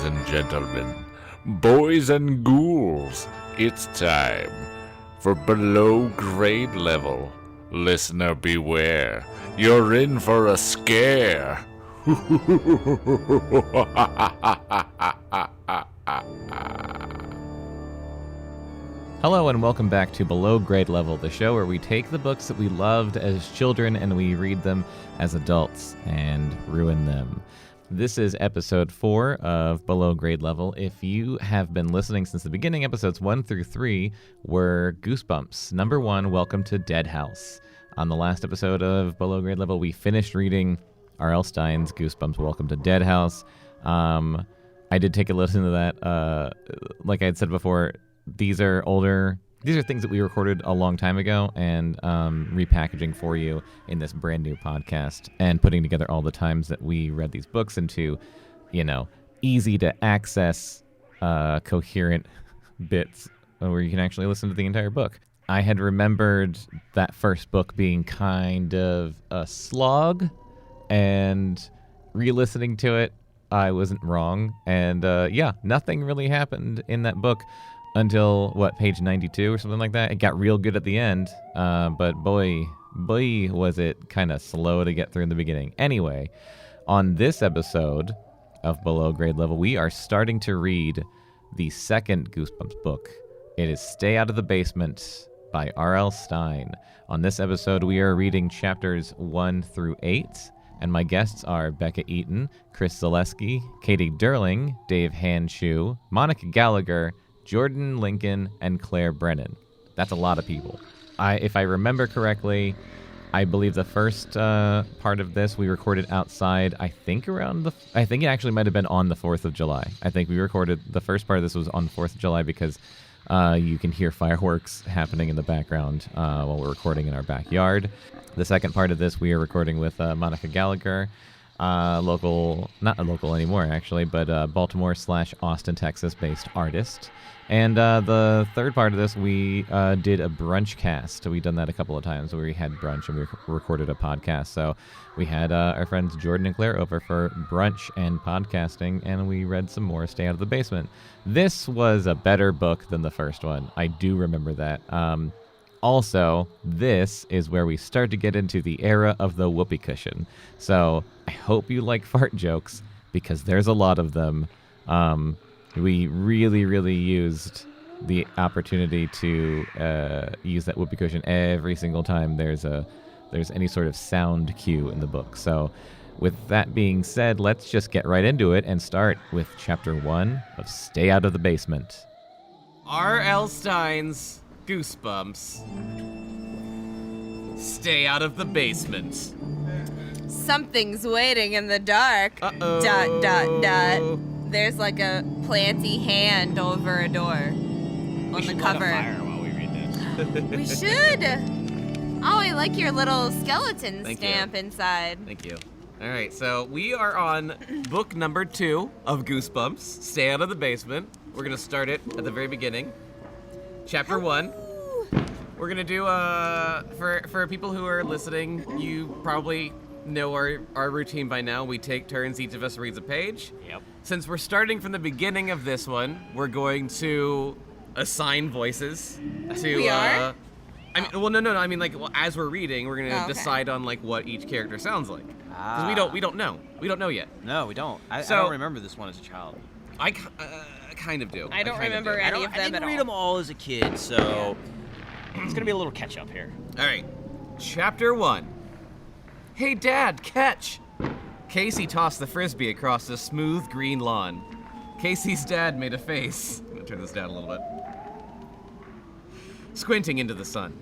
Ladies and gentlemen, boys and ghouls, it's time for Below Grade Level. Listener beware, you're in for a scare. Hello and welcome back to Below Grade Level, the show where we take the books that we loved as children and we read them as adults and ruin them. This is episode 4 of Below Grade Level. If you have been listening since the beginning, episodes 1 through 3 were Goosebumps. Number 1, Welcome to Dead House. On the last episode of Below Grade Level, we finished reading R.L. Stine's Goosebumps, Welcome to Dead House. I did take a listen to that. Like I had said before, these are things that we recorded a long time ago and repackaging for you in this brand new podcast and putting together all the times that we read these books into, easy to access, coherent bits where you can actually listen to the entire book. I had remembered that first book being kind of a slog, and re-listening to it, I wasn't wrong. And nothing really happened in that book until, page 92 or something like that. It got real good at the end, but boy, was it kind of slow to get through in the beginning. Anyway, on this episode of Below Grade Level, we are starting to read the second Goosebumps book. It is Stay Out of the Basement by R.L. Stine. On this episode, we are reading chapters 1 through 8, and my guests are Bekah Eaton, Chris Zaleski, Katie Duerling, Dave Handshoe, Monica Gallagher, Jordan Lincoln, and Clare Brenan. That's a lot of people. If I remember correctly, I believe the first part of this we recorded outside, I think it actually might have been on the 4th of July. I think we recorded, the first part of this was on the 4th of July because you can hear fireworks happening in the background while we're recording in our backyard. The second part of this we are recording with Monica Gallagher, not local anymore actually, but Baltimore/Austin, Texas-based artist. And the third part of this, we did a brunch cast. So we've done that a couple of times where we had brunch and we recorded a podcast. So we had our friends Jordan and Claire over for brunch and podcasting, and we read some more Stay Out of the Basement. This was a better book than the first one. I do remember that. Also, this is where we start to get into the era of the whoopee cushion. So I hope you like fart jokes, because there's a lot of them. We really, really used the opportunity to use that whoopee cushion every single time there's any sort of sound cue in the book. So with that being said, let's just get right into it and start with chapter 1 of Stay Out of the Basement. R.L. Stine's Goosebumps. Stay out of the basement. Something's waiting in the dark. Uh-oh. There's like a planty hand over a door on the cover. Light a fire while we read this. We should. Oh, I like your little skeleton Thank stamp you. inside. Thank you. All right, so we are on book number 2 of Goosebumps, Stay Out of the Basement. We're going to start it at the very beginning. Chapter 1. We're going to do, for people who are listening, you probably know our routine by now. We take turns, each of us reads a page. Yep. Since we're starting from the beginning of this one, we're going to assign voices to... We are? No. I mean, as we're reading, we're going to okay. decide on, what each character sounds like. Because we don't know. We don't know yet. No, we don't. I don't remember this one as a child. I kind of do. I don't remember any of them I didn't at read all. them all as a kid, so it's gonna be a little catch up here. All right. Chapter 1. Hey, Dad, catch! Casey tossed the frisbee across the smooth green lawn. Casey's dad made a face. I'm gonna turn this down a little bit. Squinting into the sun.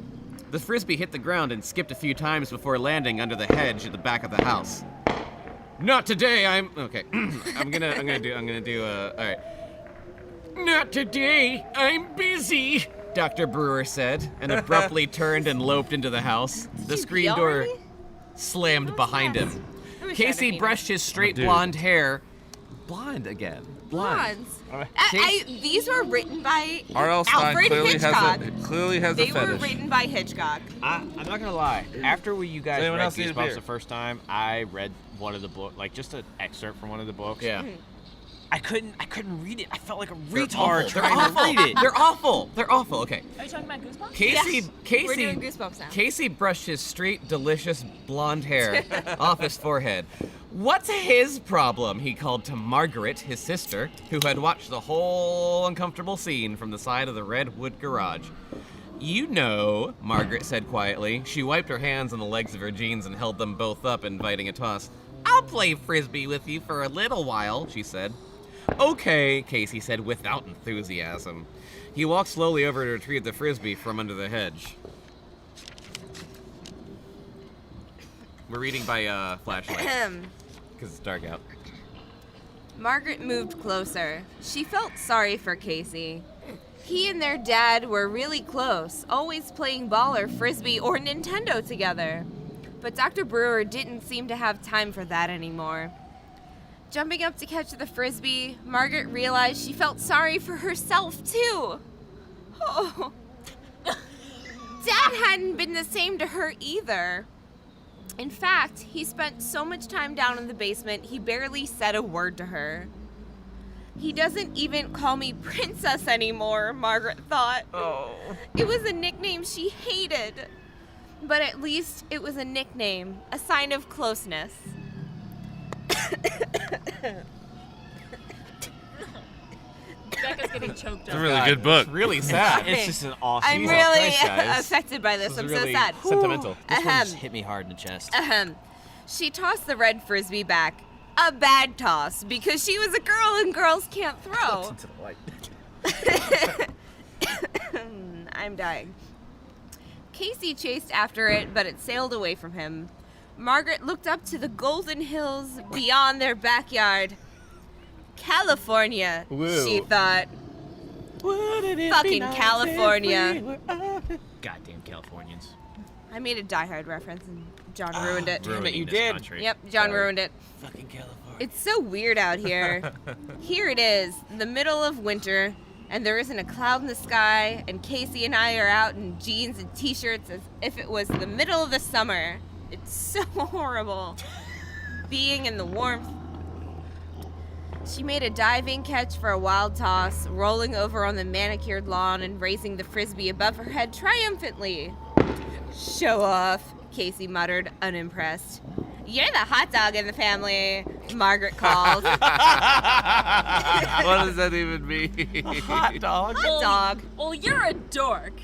The frisbee hit the ground and skipped a few times before landing under the hedge at the back of the house. Not today, okay. I'm gonna do all right. Not today, I'm busy, Dr. Brewer said, and abruptly turned and loped into the house. The screen door slammed behind him. Casey brushed his straight blonde hair. Blonde again. Blondes. These were written by R.L. Stine Alfred Hitchcock. clearly has a They fetish. were written by Hitchcock. I'm not gonna lie. After you guys anyone read else need a Goosebumps beer? the first time, I read one of the books, just an excerpt from one of the books. Yeah. I couldn't read it. I felt like a They're retard awful. trying They're to read it. They're awful. They're awful. Okay. Are you talking about Goosebumps? We're doing Goosebumps now. Casey brushed his straight, delicious blonde hair off his forehead. What's his problem? He called to Margaret, his sister, who had watched the whole uncomfortable scene from the side of the redwood garage. You know, Margaret said quietly. She wiped her hands on the legs of her jeans and held them both up, inviting a toss. I'll play frisbee with you for a little while, she said. Okay, Casey said without enthusiasm. He walked slowly over to retrieve the frisbee from under the hedge. We're reading by flashlight, because it's dark out. Margaret moved closer. She felt sorry for Casey. He and their dad were really close, always playing ball or frisbee or Nintendo together. But Dr. Brewer didn't seem to have time for that anymore. Jumping up to catch the frisbee, Margaret realized she felt sorry for herself, too. Oh. Dad hadn't been the same to her either. In fact, he spent so much time down in the basement, he barely said a word to her. He doesn't even call me Princess anymore, Margaret thought. Oh. It was a nickname she hated. But at least it was a nickname, a sign of closeness. Becca's getting choked It's a up. really good book. It's really sad. It's just an awesome. I'm Jesus really Christ, guys. affected by this. This I'm is so really sad. sentimental. This one Ahem. just hit me hard in the chest. She tossed the red frisbee back. A bad toss, because she was a girl and girls can't throw. Into the light. I'm dying. Casey chased after it, but it sailed away from him. Margaret looked up to the golden hills beyond their backyard. California, Woo. she thought. Fucking California. Goddamn Californians. I made a Die Hard reference and John ruined it. Damn it, you Ruining this did. country. Yep, John Sorry. ruined it. Fucking California. It's so weird out here. Here it is, the middle of winter, and there isn't a cloud in the sky, and Casey and I are out in jeans and t-shirts as if it was the middle of the summer. It's so horrible. Being in the warmth. She made a diving catch for a wild toss, rolling over on the manicured lawn and raising the frisbee above her head triumphantly. Show off, Casey muttered, unimpressed. You're the hot dog in the family, Margaret called. What does that even mean? Hot dog. Hot dog. Well, you're a dork.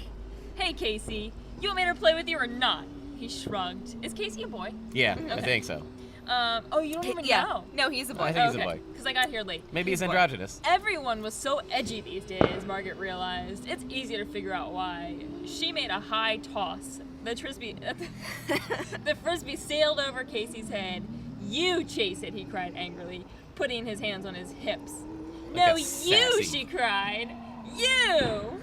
Hey, Casey, you want me to play with you or not? He shrugged. Is Casey a boy? Yeah, I think so. Oh, you don't even Yeah. know. No, he's a boy. I think he's a boy. Because I got here late. Maybe he's Boy. androgynous. Everyone was so edgy these days, Margaret realized. It's easy to figure out why. She made a high toss. The frisbee sailed over Casey's head. You chase it, he cried angrily, putting his hands on his hips. Like No, a you, sassy- she cried. You!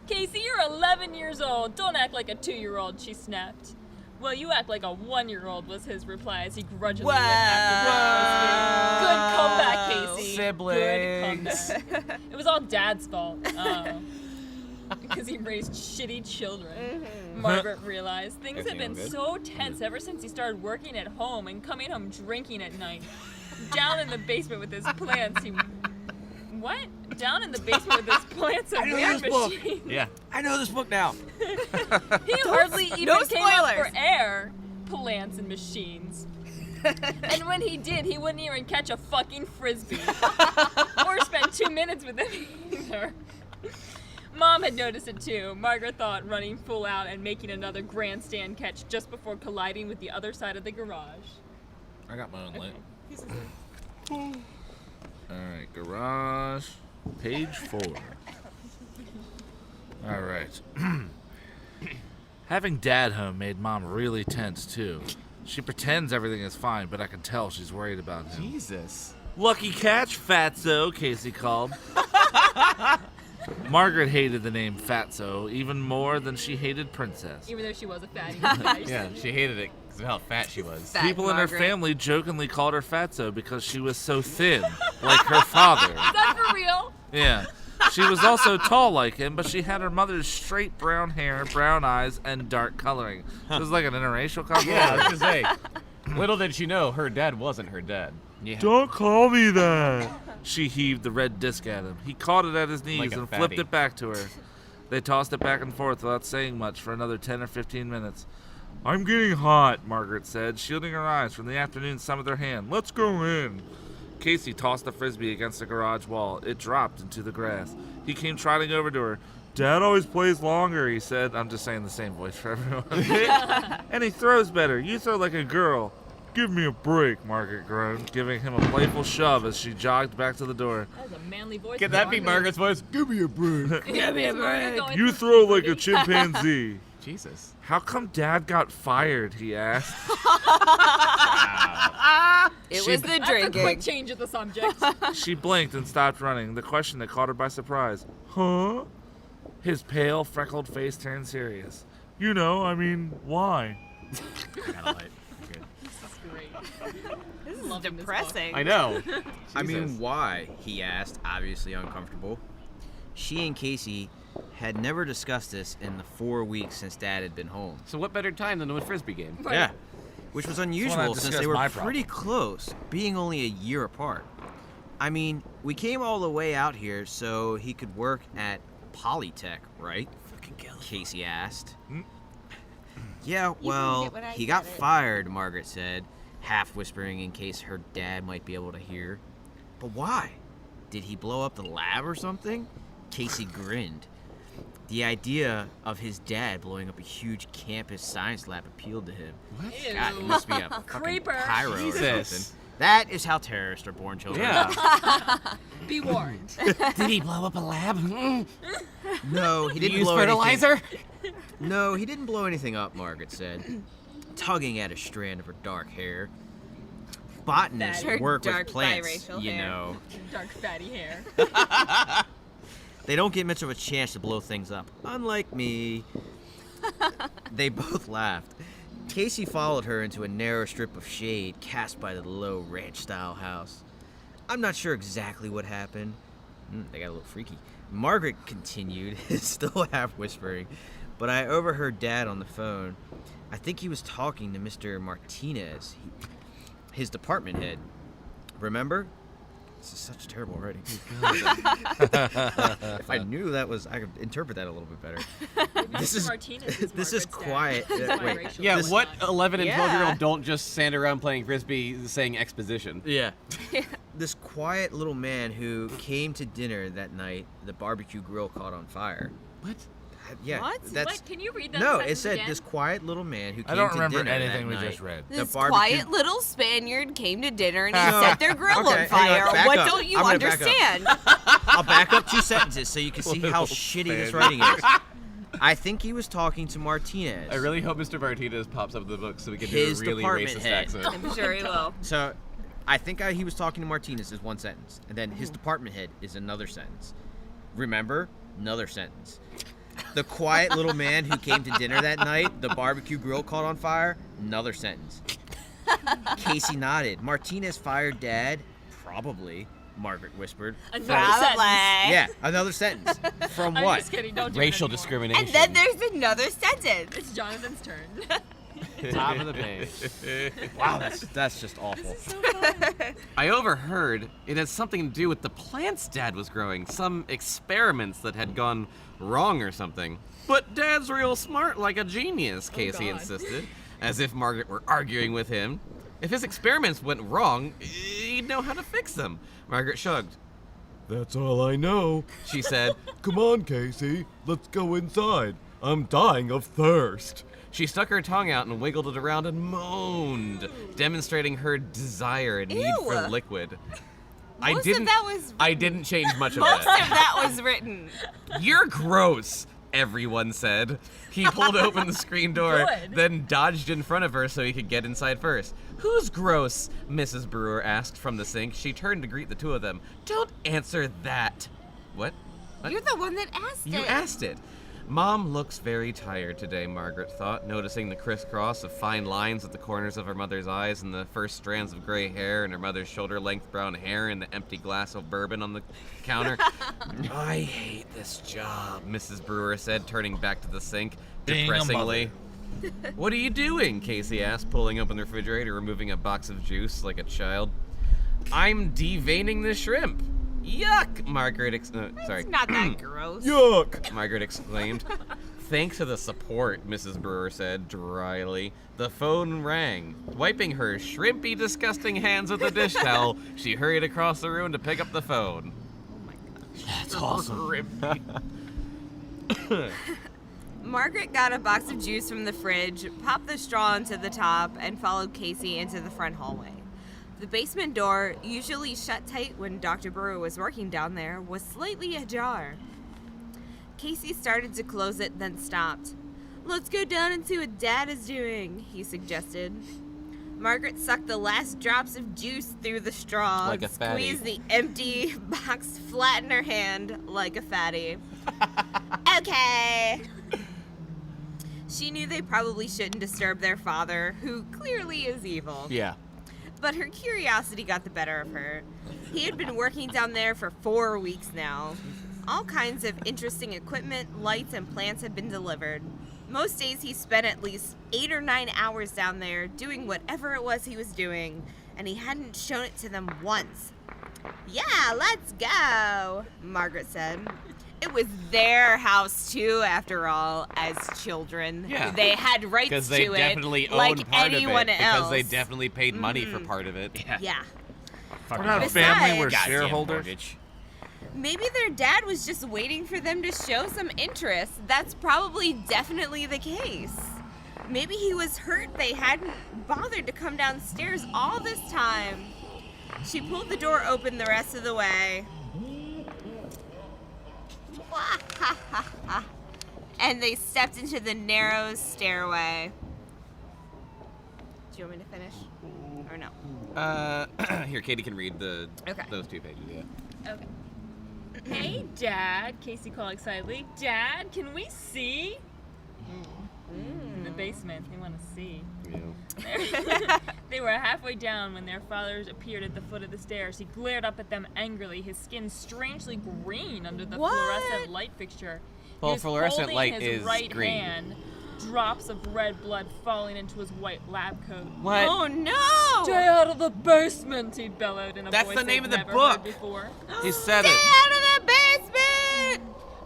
Casey, you're 11 years old. Don't act like a 2-year-old, she snapped. Well, you act like a 1-year-old, was his reply as he grudgingly went after the frisbee. Good comeback, Casey. Siblings. Good comeback. It was all Dad's fault. Because he raised shitty children. Margaret realized things had been Everything so tense ever since he started working at home and coming home drinking at night. Down in the basement with his plants, What? Down in the basement with his plants and weird machine. Yeah. I know this book now. He hardly even no came up spoilers. for air. Plants and machines. And when he did, he wouldn't even catch a fucking frisbee. Or spend 2 minutes with him either. Mom had noticed it too, Margaret thought, running full out and making another grandstand catch just before colliding with the other side of the garage. I got my own light. Alright, garage, page 4. Alright. Having Dad home made Mom really tense, too. She pretends everything is fine, but I can tell she's worried about him. Jesus. Lucky catch, Fatso, Casey called. Margaret hated the name Fatso even more than she hated Princess. Even though she was a fatty. Yeah, she hated it because of how fat she was. Fat People in her Margaret. family jokingly called her Fatso because she was so thin, like her father. Is that for real? Yeah. She was also tall like him, but she had her mother's straight brown hair, brown eyes, and dark coloring. It was like an interracial couple. Yeah, I was gonna say. Little did she know, her dad wasn't her dad. Yeah. Don't call me that. She heaved the red disc at him. He caught it at his knees Like a and flipped fatty. it back to her. They tossed it back and forth without saying much for another 10 or 15 minutes. I'm getting hot, Margaret said, shielding her eyes from the afternoon sun with her hand. Let's go in. Casey tossed the frisbee against the garage wall. It dropped into the grass. He came trotting over to her. Dad always plays longer, he said. I'm just saying the same voice for everyone. And he throws better. You throw like a girl. Give me a break, Margaret groaned, giving him a playful shove as she jogged back to the door. That was a manly voice. Can that be Margaret's voice? Give me a break. Give me a break. You throw like a chimpanzee. Jesus. How come Dad got fired, he asked. It She- was the That's a drinking. quick change of the subject. She blinked and stopped running, the question that caught her by surprise. Huh? His pale, freckled face turned serious. You know, I mean, why? This is great. This is Loving this depressing. I know. I mean, Jesus. why? He asked, obviously uncomfortable. She and Casey had never discussed this in the 4 weeks since Dad had been home. So what better time than a frisbee game? Right. Yeah, which was unusual since discuss they were my pretty close, being only a year apart. I mean, we came all the way out here so he could work at Polytech, right? Fucking Gallagher. Casey asked. Hmm? Yeah, You well, didn't get what I he got said. fired, Margaret said, half whispering in case her dad might be able to hear. But why? Did he blow up the lab or something? Casey grinned. The idea of his dad blowing up a huge campus science lab appealed to him. Ew. God, he must be a fucking Creeper. pyro or Jesus. something. That is how terrorists are born, children. Yeah. Be warned. Did he blow up a lab? No, he didn't Use blow fertilizer? anything. No, he didn't blow anything up, Margaret said, tugging at a strand of her dark hair. Botanists Her work with dark plants, biracial you hair. know. Dark fatty hair. They don't get much of a chance to blow things up, unlike me. They both laughed. Casey followed her into a narrow strip of shade cast by the low ranch-style house. I'm not sure exactly what happened. They got a little freaky. Margaret continued, still half whispering, but I overheard Dad on the phone. I think he was talking to Mr. Martinez, his department head. Remember? This is such terrible writing. If I knew that was, I could interpret that a little bit better. This is Martinez is this is Margaret's dad. quiet. He's Wait. biracial. Yeah, This- what 11 and 12-year-old Yeah. don't just stand around playing frisbee saying exposition? Yeah. This quiet little man who came to dinner that night, the barbecue grill caught on fire. What? Yeah. What? That's What? Can you read that no. sentence It said again? this quiet little man who came I don't to remember dinner anything that we night. just read. This barbecue- quiet little Spaniard came to dinner and he No. set their grill Okay, on hang fire. on, back What up. don't you I'm gonna back up. understand? I'll back up 2 sentences so you can see how Little shitty this Spaniard. writing is. I think he was talking to Martinez. I really hope Mr. Martinez pops up in the book so we can do His a really department racist head. accent. I'm sure he will. So, I think he was talking to Martinez is one sentence, and then his department head is another sentence. Remember? Another sentence. The quiet little man who came to dinner that night, the barbecue grill caught on fire, another sentence. Casey nodded. Martinez fired Dad? Probably, Margaret whispered. Another Probably. sentence. Yeah, another sentence. From I'm what? just kidding. Don't do Racial it anymore. discrimination. And then there's another sentence. It's Jonathan's turn. Top of the page. Wow, that's just awful. I overheard it had something to do with the plants Dad was growing, some experiments that had gone wrong or something. But Dad's real smart like a genius, Casey God. insisted, as if Margaret were arguing with him. If his experiments went wrong, he'd know how to fix them. Margaret shrugged. That's all I know. She said, Come on, Casey. Let's go inside. I'm dying of thirst. she stuck her tongue out and wiggled it around and moaned, demonstrating her desire and need for Ew. liquid. Most of that was I didn't change much of most that. of that was written. You're gross, everyone said. He pulled open the screen door, Good. then dodged in front of her so he could get inside first. Who's gross? Mrs. Brewer asked from the sink. She turned to greet the two of them. Don't answer that. What? What? You're the one that asked You it. asked it. Mom looks very tired today, Margaret thought, noticing the crisscross of fine lines at the corners of her mother's eyes and the first strands of gray hair in her mother's shoulder-length brown hair and the empty glass of bourbon on the counter. I hate this job, Mrs. Brewer said, turning back to the sink, Being a depressingly. What are you doing? Casey asked, pulling open the refrigerator, removing a box of juice like a child. I'm deveining the shrimp. Yuck, Margaret sorry. It's not that gross. Yuck! Margaret exclaimed. Thanks for the support, Mrs. Brewer said dryly. The phone rang. Wiping her shrimpy, disgusting hands with a dish towel, she hurried across the room to pick up the phone. Oh my gosh. That's awesome. Shrimpy. Margaret got a box of juice from the fridge, popped the straw into the top, and followed Casey into the front hallway. The basement door, usually shut tight when Dr. Brewer was working down there, was slightly ajar. Casey started to close it, then stopped. "Let's go down and see what Dad is doing," he suggested. Margaret sucked the last drops of juice through the straw, Like a fatty. squeezed the empty box flat in her hand like a fatty. Okay. She knew they probably shouldn't disturb their father, who clearly is evil. Yeah. But her curiosity got the better of her. He had been working down there for 4 weeks now. All kinds of interesting equipment, lights, and plants had been delivered. Most days he spent at least 8 or 9 hours down there doing whatever it was he was doing, and he hadn't shown it to them once. "Yeah, let's go," Margaret said. It was their house too, after all, as children. Yeah. They had rights Because to they it, definitely owned like part anyone of it. else. Because they definitely paid money for part of it. Yeah. We're not a family, we're Besides- shareholders. Maybe their dad was just waiting for them to show some interest. That's probably definitely the case. Maybe he was hurt they hadn't bothered to come downstairs all this time. She pulled the door open the rest of the way. And they stepped into the narrow stairway. Do you want me to finish? Or no? Here, Katie can read Okay. those 2 pages, yeah. Okay. Hey, Dad, Casey called excitedly. Dad, can we see? In the basement, they want to see. Yeah. They were halfway down when their father appeared at the foot of the stairs. He glared up at them angrily, his skin strangely green under the What? fluorescent light fixture. Well, He was fluorescent holding light his is right green. hand, drops of red blood falling into his white lab coat. What? Oh no! Stay out of the basement, he bellowed in a That's voice the name they'd of the never book. heard before. He said Stay it. out of the basement!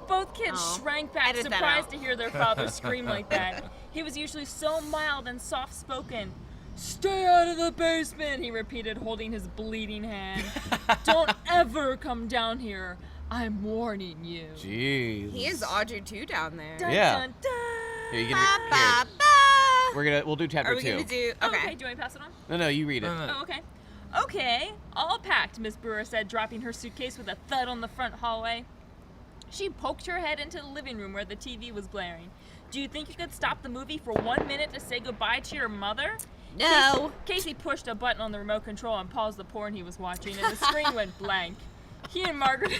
Both kids Oh, shrank back, edit that surprised out. to hear their father scream like that. He was usually so mild and soft-spoken. Stay out of the basement, he repeated, holding his bleeding hand. Don't ever come down here. I'm warning you. Jeez. He is Audrey too down there. Dun, Yeah. dun, dun. Here, you Ba, can ba, here. ba. We'll do chapter Are we 2. gonna do? Oh, Okay. do I pass it on? No, you read it. Oh, okay. Okay, all packed, Miss Brewer said, dropping her suitcase with a thud on the front hallway. She poked her head into the living room where the TV was blaring. Do you think you could stop the movie for 1 minute to say goodbye to your mother? No. Casey pushed a button on the remote control and paused the porn he was watching, and the screen went blank. He and Margaret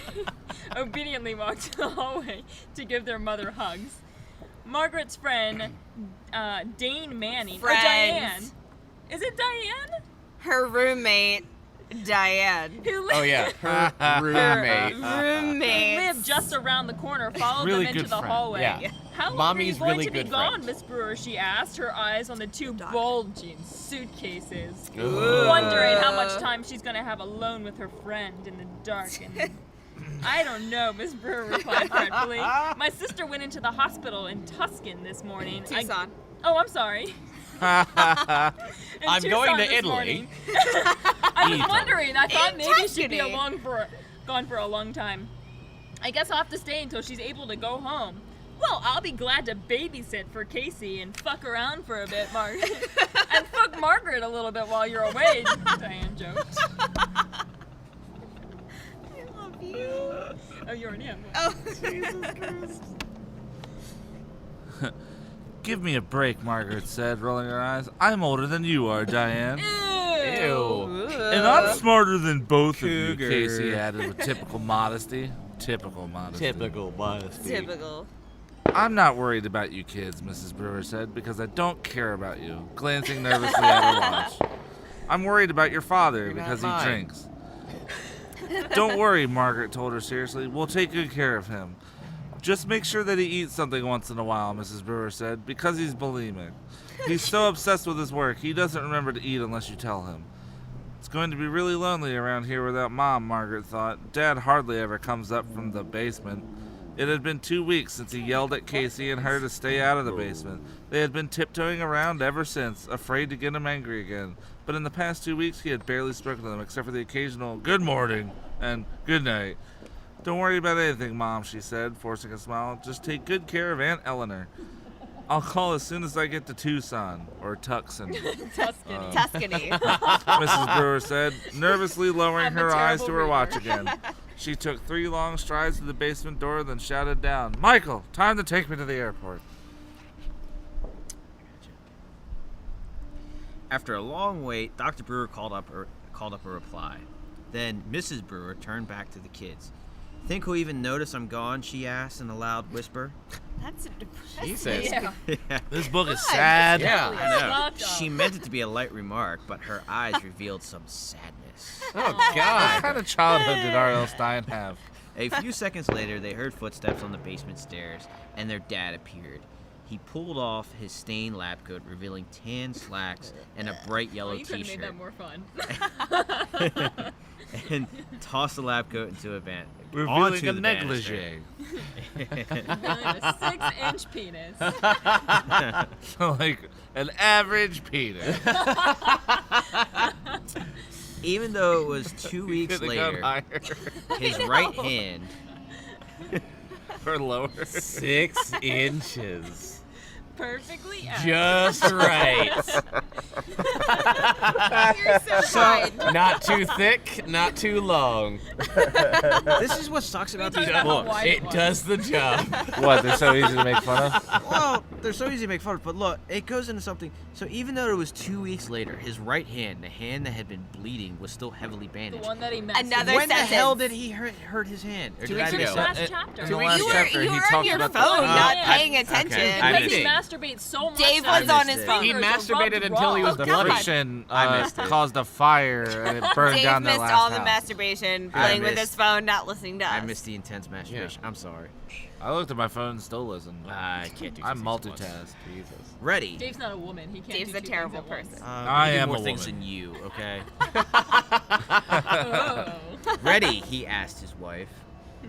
obediently walked to the hallway to give their mother hugs. Margaret's friend, Dane Manning, or Diane. Friends. Is it Diane? Her roommate, Diane. Who Oh, yeah. Her roommate. Roommate. lived just around the corner, followed Really them into good the friend. hallway. Yeah. How long Mommy's are you going really to be good gone, friend. Miss Brewer? She asked, her eyes on the 2 Doc. bulging suitcases, Ooh. wondering how much time she's going to have alone with her friend in the dark. And I don't know, Miss Brewer replied fretfully. My sister went into the hospital in Tuscan this morning. Tucson. Oh, I'm sorry. I'm Tucson going to this Italy. morning. I was wondering. I thought In maybe she'd be Tuscany. gone for a long time. I guess I'll have to stay until she's able to go home. Well, I'll be glad to babysit for Casey and fuck around for a bit, Margaret. And fuck Margaret a little bit while you're away, Diane joked. I love you. Oh, you already have one. Oh. Give me a break, Margaret said, rolling her eyes. I'm older than you are, Diane. Ew. And I'm smarter than both of you, Cougar. Casey added with typical modesty. Typical modesty. Typical modesty. Typical. I'm not worried about you kids, Mrs. Brewer said, because I don't care about you, glancing nervously at her watch. I'm worried about your father You're not because he mine. drinks. Don't worry, Margaret told her seriously. We'll take good care of him. Just make sure that he eats something once in a while, Mrs. Brewer said, because he's bulimic. He's so obsessed with his work, he doesn't remember to eat unless you tell him. It's going to be really lonely around here without Mom, Margaret thought. Dad hardly ever comes up from the basement. It had been 2 weeks since he yelled at Casey and her to stay out of the basement. They had been tiptoeing around ever since, afraid to get him angry again. But in the past 2 weeks, he had barely spoken to them, except for the occasional good morning and good night. Don't worry about anything, Mom, she said, forcing a smile. Just take good care of Aunt Eleanor. I'll call as soon as I get to Tucson, or Tucson, Tuscany. Tuscany. Mrs. Brewer said, nervously lowering I'm a her eyes to terrible her watch reader. again. She took 3 long strides to the basement door, then shouted down, Michael, time to take me to the airport. After a long wait, Dr. Brewer called up a reply. Then Mrs. Brewer turned back to the kids. Think he'll even notice I'm gone? She asked in a loud whisper. That's depressing. Jesus. Yeah. This book is sad. Yeah. I know. Fucked up. She meant it to be a light remark, but her eyes revealed some sadness. Oh, What God. kind of childhood did R.L. Stein have? A few seconds later, they heard footsteps on the basement stairs, and their dad appeared. He pulled off his stained lab coat, revealing tan slacks and a bright Oh, yellow you could have made t-shirt, that more fun. and tossed the lab coat into a van. Revealing onto a the negligee. Revealing a 6-inch penis. Like an average penis. Even though it was 2 weeks Could've gone later, higher his right hand or lower. 6 inches. Perfectly out. Just right. You're so kind. Not too thick, not too long. This is what sucks about these talking about books. why- It does the job. What, they're so easy to make fun of? Well, they're so easy to make fun of, but look, it goes into something. So even though it was 2 weeks later, his right hand, the hand that had been bleeding, was still heavily The bandaged. one that he messed Another with. When the sentence. hell did he hurt his hand? Or 2 did I weeks miss ago. that? Last chapter. In the last You were, chapter, you he were talked on your about phone, the, not I- paying attention. okay, I Because he Eating. masturbates so much. Dave that was his on his fingers phone. He are masturbated rubbed until he was raw. the God. friction I missed it. caused a fire and it burned Dave down their missed last all the house. masturbation, I playing with missed- his phone, not listening to us. I missed the intense masturbation. I'm sorry. I looked at my phone and still listened. I can't do. I two things at once. multitask. Jesus. Ready. Dave's not a woman. He can't Dave's do a two terrible things at person. I he did am more a things woman. than you. Okay. once. Oh. Ready? He asked his wife.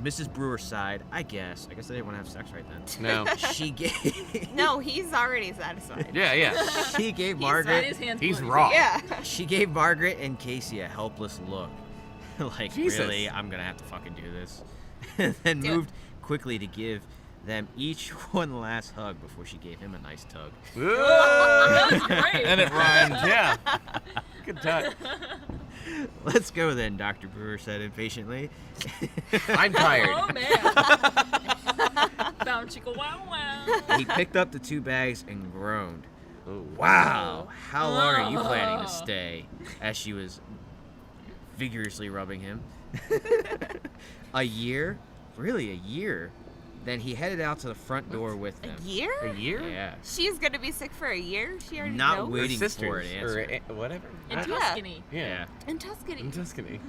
Mrs. Brewer sighed. I guess they didn't want to have sex right then. No. She gave. No, he's already satisfied. Yeah, yeah. She gave Got Margaret. his hands He's bloody. raw. Yeah. She gave Margaret and Casey a helpless look. Like, Jesus. really? I'm gonna have to fucking do this. And then Do it. moved quickly to give them each one last hug before she gave him a nice tug. That was great. And it rhymed. Yeah. Good touch. Let's go then, Dr. Brewer said impatiently. I'm tired. Oh man. Bounce chicka wow wow. He picked up the 2 bags and groaned. Wow, how long are you planning to stay? As she was vigorously rubbing him. A year? Really, a year? Then he headed out to the front door with them. A year? A year? Yeah. She's gonna be sick for a year? She already Not knows? waiting Or for an sisters, or answer. whatever. In Yeah. Tuscany. Yeah. In Tuscany. In Tuscany.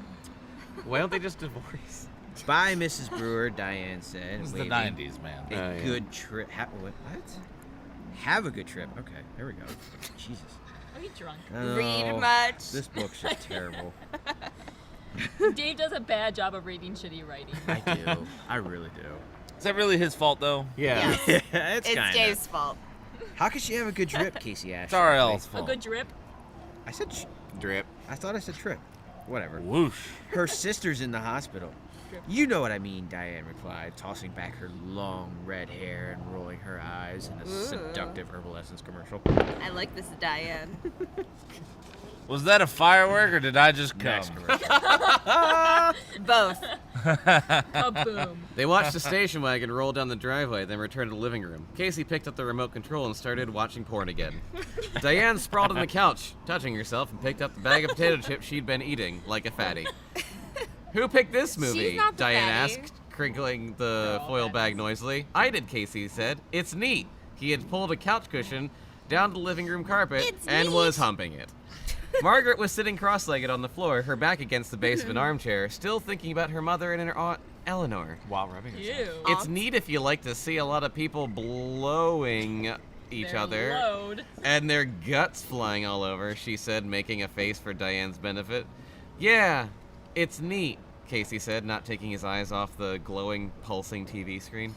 Why don't they just divorce? Bye, Mrs. Brewer, Diane said. It was the waving. 90s, man. A Oh, yeah. good trip. What? Have a good trip. Okay, there we go. Jesus. Are you drunk? Read Oh, much. This book's just terrible. Dave does a bad job of reading shitty writing. I do. I really do. Is that really his fault, though? Yeah. Yes. it's It's kinda. Dave's fault. How could she have a good trip, Casey asked. It's RL's A fault. good drip. I said Drip. I thought I said trip. Whatever. Whoosh. Her sister's in the hospital. You know what I mean, Diane replied, tossing back her long red hair and rolling her eyes in a Ooh. seductive herbal essence commercial. I like this Diane. Was that a firework or did I just come? Next commercial. Both. Kaboom. They watched the station wagon roll down the driveway, then returned to the living room. Casey picked up the remote control and started watching porn again. Diane sprawled on the couch, touching herself, and picked up the bag of potato chips she'd been eating, like a fatty. Who picked this movie? She's not the Diane fatty. asked, crinkling the foil bag noisily. I did, Casey said. It's neat. He had pulled a couch cushion down the living room carpet It's and neat. was humping it. Margaret was sitting cross-legged on the floor, her back against the base of an armchair, still thinking about her mother and her aunt Eleanor. While rubbing herself. Ew. It's neat if you like to see a lot of people blowing each Their other. load. And their guts flying all over, she said, making a face for Diane's benefit. Yeah, it's neat, Casey said, not taking his eyes off the glowing, pulsing TV screen.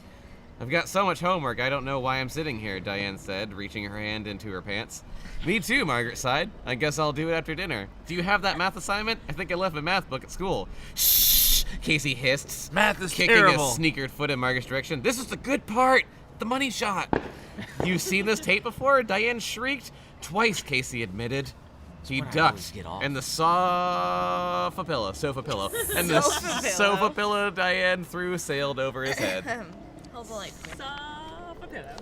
I've got so much homework, I don't know why I'm sitting here, Diane said, reaching her hand into her pants. Me too, Margaret sighed. I guess I'll do it after dinner. Do you have that math assignment? I think I left my math book at school. Shh, Casey hissed. Math is kicking terrible. a sneakered foot in Margaret's direction. This is the good part, the money shot. You've seen this tape before? Diane shrieked. Twice, Casey admitted. She what I ducked, always get off. and the sofa pillow, and the sofa pillow Diane threw sailed over his head. Hold on. Sofa pillow.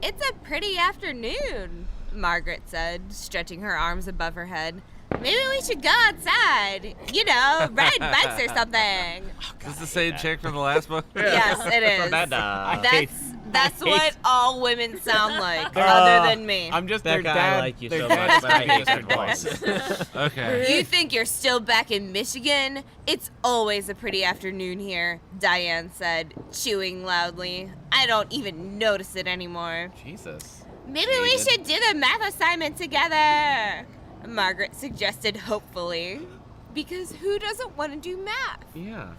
It's a pretty afternoon, Margaret said, stretching her arms above her head. Maybe we should go outside. You know, ride bikes or something. Is this the same chick from the last book? Yes, it is. That's what all women sound like, other than me. I'm just their Bekah, dad. I like you their so dad's much, but I hate speaking your voice. voice. Okay. You think you're still back in Michigan? It's always a pretty afternoon here, Diane said, chewing loudly. I don't even notice it anymore. Jesus. Maybe we should do the math assignment together, Margaret suggested hopefully. Because who doesn't want to do math? Yeah.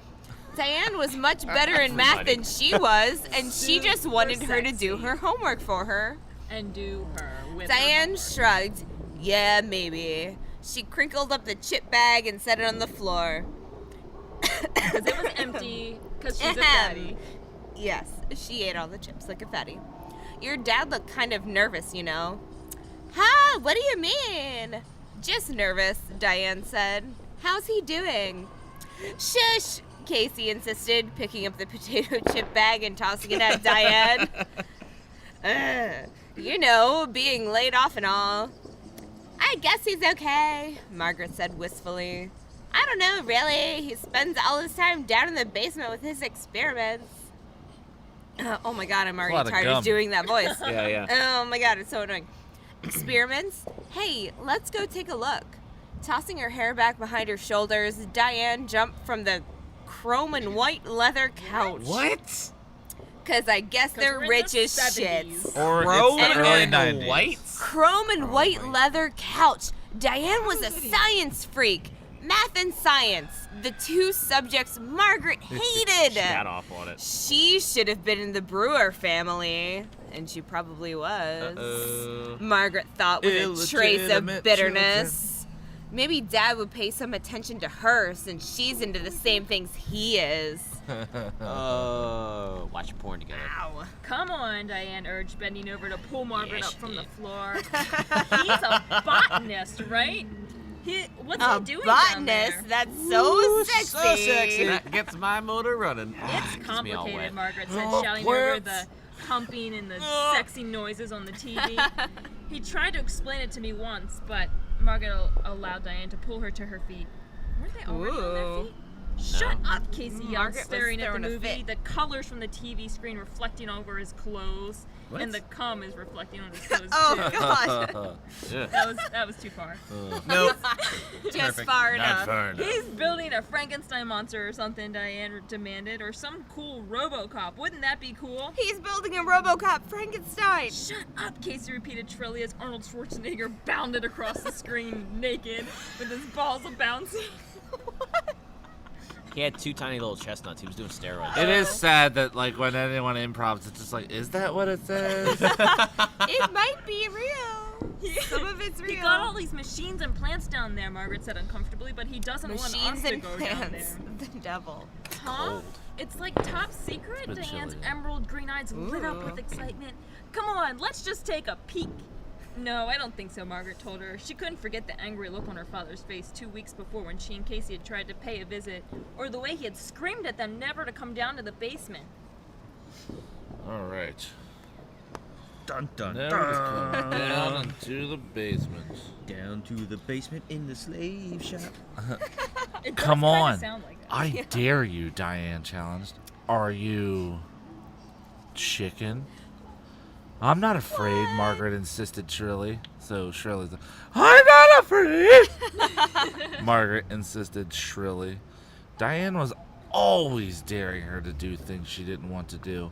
Diane was much better in math than she was, and she just wanted her to do sexy. her homework for her. And do her with Diane her shrugged. Yeah, maybe. She crinkled up the chip bag and set it on the floor. because it was empty. Because she's a fatty. Yes, she ate all the chips like a fatty. Your dad looked kind of nervous, you know. Huh? What do you mean? Just nervous, Diane said. How's he doing? Shush, Casey insisted, picking up the potato chip bag and tossing it at Diane. You know, being laid off and all. I guess he's okay, Margaret said wistfully. I don't know, really. He spends all his time down in the basement with his experiments. Oh my god, I'm lot already of tired gum. of doing that voice. Yeah. Oh my god, it's so annoying. Experiments? Hey, let's go take a look. Tossing her hair back behind her shoulders, Diane jumped from the chrome and white leather couch. What? Cause I guess they're we're in rich the as shit. 70s. Or Chrome it's the early and 90s. white? Chrome and white leather couch. Diane was a science freak. Math and science, the two subjects Margaret hated. Got off on it. She should have been in the Brewer family, and she probably was. Margaret thought with a trace of Illegitimate bitterness. Maybe Dad would pay some attention to her since she's into the same things he is. Watch porn together. Ow. Come on, Diane urged, bending over to pull Margaret up from the floor. He's a botanist, right? What's A he doing down there? botanist? That's so sexy. That gets my motor running. It's me all wet. complicated, Margaret said, Oh, shouting over plants. the humping and the sexy noises on the TV. He tried to explain it to me once, but Margaret allowed Diane to pull her to her feet. Weren't they already on their feet? Shut up, Casey yelled, Margaret was staring at the throwing a movie, fit. the colors from the TV screen reflecting over his clothes, and the cum is reflecting on his clothes Oh too. god. That was too far. Nope. Just far enough. He's building a Frankenstein monster or something, Diane demanded, or some cool RoboCop. Wouldn't that be cool? He's building a RoboCop Frankenstein. Shut up, Casey repeated shrilly as Arnold Schwarzenegger bounded across the screen naked with his balls a-bouncing. He had two tiny little chestnuts. He was doing steroids. It is sad that, like, when anyone improvs, it's just like, is that what it says? It might be real. Some of it's real. He got all these machines and plants down there, Margaret said uncomfortably, but he doesn't want Machines us to and go down there. plants. The devil. Huh? Cold. It's like top secret. It's been Diane's chilly. emerald green eyes lit up with excitement. Come on, let's just take a peek. No, I don't think so, Margaret told her. She couldn't forget the angry look on her father's face 2 weeks before when she and Casey had tried to pay a visit, or the way he had screamed at them never to come down to the basement. All right. Dun dun Never to come down into the basement. Down to the basement in the slave shop. It does Come kinda on. sound like it. I dare you, Diane challenged. Are you chicken? I'm not afraid, Margaret insisted shrilly. So shrilly's like, I'm not afraid! Margaret insisted shrilly. Diane was always daring her to do things she didn't want to do.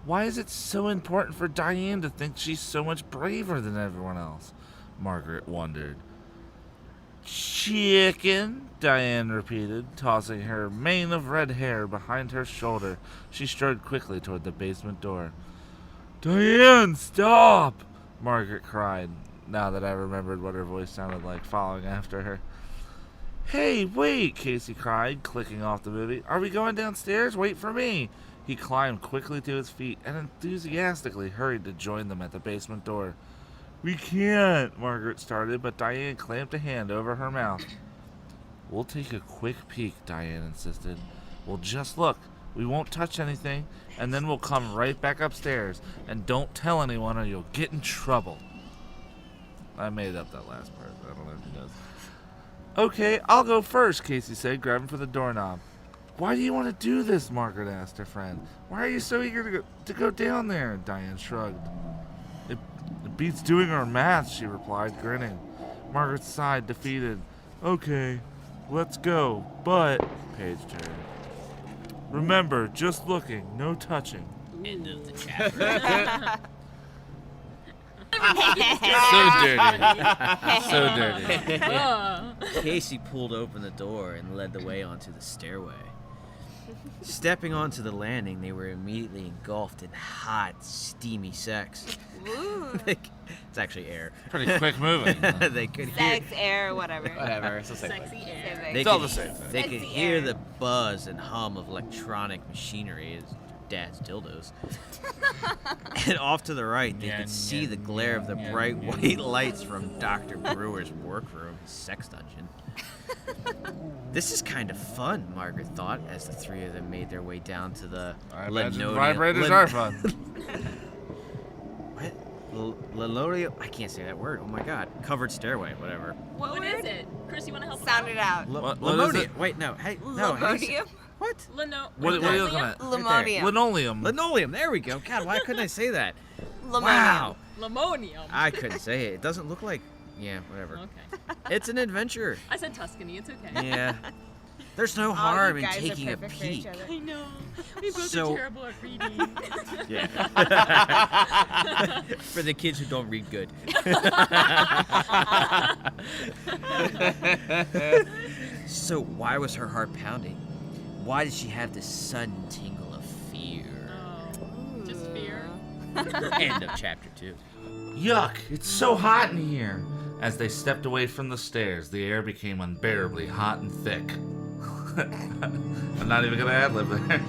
Why is it so important for Diane to think she's so much braver than everyone else? Margaret wondered. Chicken, Diane repeated, tossing her mane of red hair behind her shoulder. She strode quickly toward the basement door. Diane, stop! Margaret cried, now that I remembered what her voice sounded like following after her. Hey, wait, Casey cried, clicking off the movie. Are we going downstairs? Wait for me. He climbed quickly to his feet and enthusiastically hurried to join them at the basement door. We can't, Margaret started, but Diane clamped a hand over her mouth. We'll take a quick peek, Diane insisted. We'll just look. We won't touch anything, and then we'll come right back upstairs. And don't tell anyone or you'll get in trouble. I made up that last part. I don't know if he does. Okay, I'll go first, Casey said, grabbing for the doorknob. Why do you want to do this? Margaret asked her friend. Why are you so eager to go down there? Diane shrugged. It beats doing our math, she replied, grinning. Margaret sighed, defeated. Okay, let's go, but... Page turned. Remember, just looking, no touching. End of the chapter. So dirty. So dirty. Casey pulled open the door and led the way onto the stairway. Stepping onto the landing, they were immediately engulfed in hot, steamy sex. Ooh. It's actually air. Pretty quick moving. They could hear. Sex, air, whatever. Whatever. It's the same Sexy thing. air. Civic. They It's all could, the same thing. they Sexy could hear air. the buzz and hum of electronic machinery as Dad's dildos. And off to the right, they could see the glare of the bright white lights from Dr. Brewer's workroom, his sex dungeon. This is kind of fun, Margaret thought, as the three of them made their way down to the I imagine linoleum. vibrators are fun. What? Linoleum? I can't say that word. Oh my god. Covered stairway, whatever. What is it? Chris, you want to help Sound us it out? out. What is Linoleum. it? Wait, no. Hey, no. how do you say- Linoleum? What? What are you looking at? Limonium. Linoleum. Linoleum. There we go. God, why couldn't I say that? Limonium. Wow. Limonium. I couldn't say it. It doesn't look like. Yeah, whatever. Okay. It's an adventure. I said Tuscany. It's okay. Yeah. There's no All harm you in guys are taking a perfect for each peek. other. I know. We both So- are terrible at reading. Yeah. For the kids who don't read good. So why was her heart pounding? Why did she have this sudden tingle of fear? Oh, just fear. End of chapter 2. Yuck, it's so hot in here. As they stepped away from the stairs, the air became unbearably hot and thick. I'm not even gonna ad-lib there.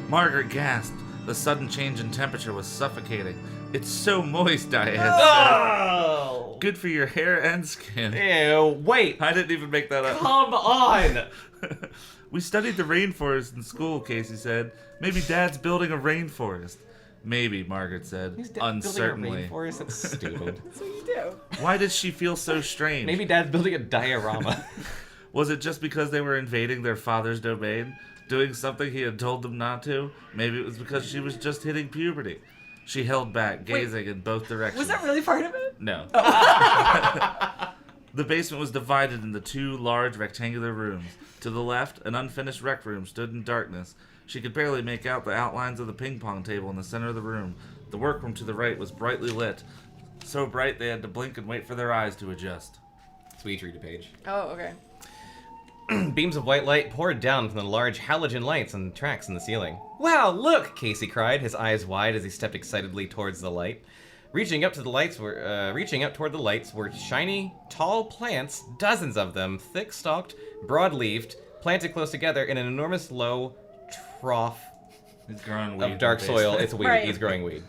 Margaret gasped. The sudden change in temperature was suffocating. It's so moist, Diane said. Oh! Good for your hair and skin. Ew, wait! I didn't even make that up. Come on! We studied the rainforest in school, Casey said. Maybe Dad's building a rainforest. Maybe, Margaret said, He's uncertainly. building a rainforest? That's stupid. That's what you do. Why did she feel so strange? Maybe Dad's building a diorama. Was it just because they were invading their father's domain? Doing something he had told them not to? Maybe it was because she was just hitting puberty. She held back, gazing in both directions. Was that really part of it? No. The basement was divided into two large rectangular rooms. To the left, an unfinished rec room stood in darkness. She could barely make out the outlines of the ping pong table in the center of the room. The workroom to the right was brightly lit. So bright they had to blink and wait for their eyes to adjust. Sweet read a page. Oh, okay. Beams of white light poured down from the large halogen lights and tracks in the ceiling. Wow, look! Casey cried, his eyes wide as he stepped excitedly towards the light. Reaching up toward the lights were shiny, tall plants, dozens of them, thick-stalked, broad-leaved, planted close together in an enormous low trough He's growing weed of dark in the soil. basement. It's weed. Right. He's growing weed.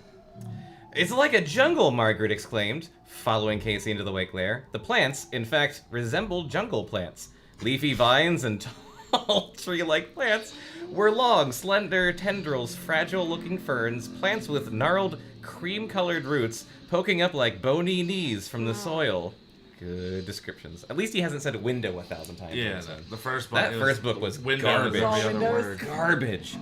It's like a jungle, Margaret exclaimed, following Casey into the white glare. The plants, in fact, resembled jungle plants. Leafy vines and tall tree-like plants were long, slender tendrils, fragile-looking ferns, plants with gnarled, cream-colored roots poking up like bony knees from the soil. Good descriptions. At least he hasn't said window 1,000 times. Yeah, so. the first one. That it first book was window garbage. every other Windows. word. Garbage.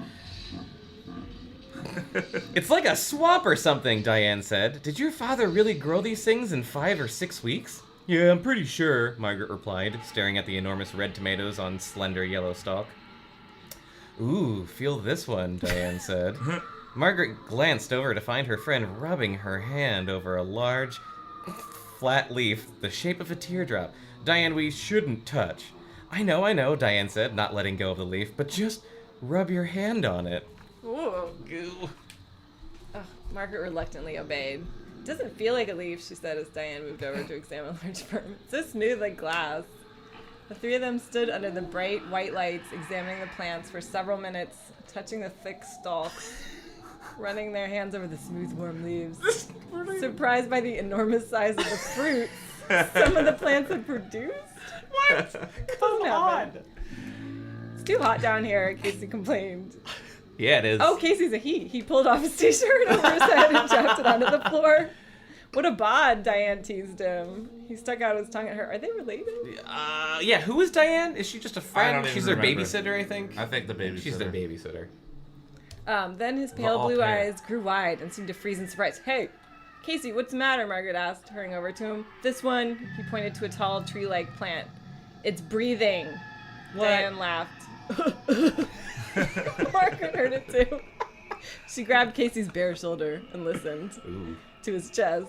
It's like a swamp or something, Diane said. Did your father really grow these things in 5 or 6 weeks? Yeah, I'm pretty sure, Margaret replied, staring at the enormous red tomatoes on slender yellow stalk. Ooh, feel this one, Diane said. Margaret glanced over to find her friend rubbing her hand over a large, flat leaf the shape of a teardrop. Diane, we shouldn't touch. I know, Diane said, not letting go of the leaf, but just rub your hand on it. Ooh. Goo. Margaret reluctantly obeyed. It doesn't feel like a leaf, she said as Diane moved over to examine the large worm. It's so smooth like glass. The three of them stood under the bright white lights, examining the plants for several minutes, touching the thick stalks, running their hands over the smooth, warm leaves. Surprised by the enormous size of the fruit some of the plants had produced. What? Come on. It's too hot down here, Casey complained. Yeah, it is. Oh, Casey's a he. He pulled off his t-shirt over his head and dropped it onto the floor. What a bod, Diane teased him. He stuck out his tongue at her. Are they related? Yeah, who is Diane? Is she just a friend? don't even She's their remember. babysitter, I think. I think the babysitter. She's their babysitter. Then his pale all blue pair. eyes grew wide and seemed to freeze in surprise. Hey, Casey, what's the matter? Margaret asked, hurrying over to him. This one, he pointed to a tall tree-like plant. It's breathing. What? Diane laughed. Margaret heard it too. She grabbed Casey's bare shoulder and listened to his chest.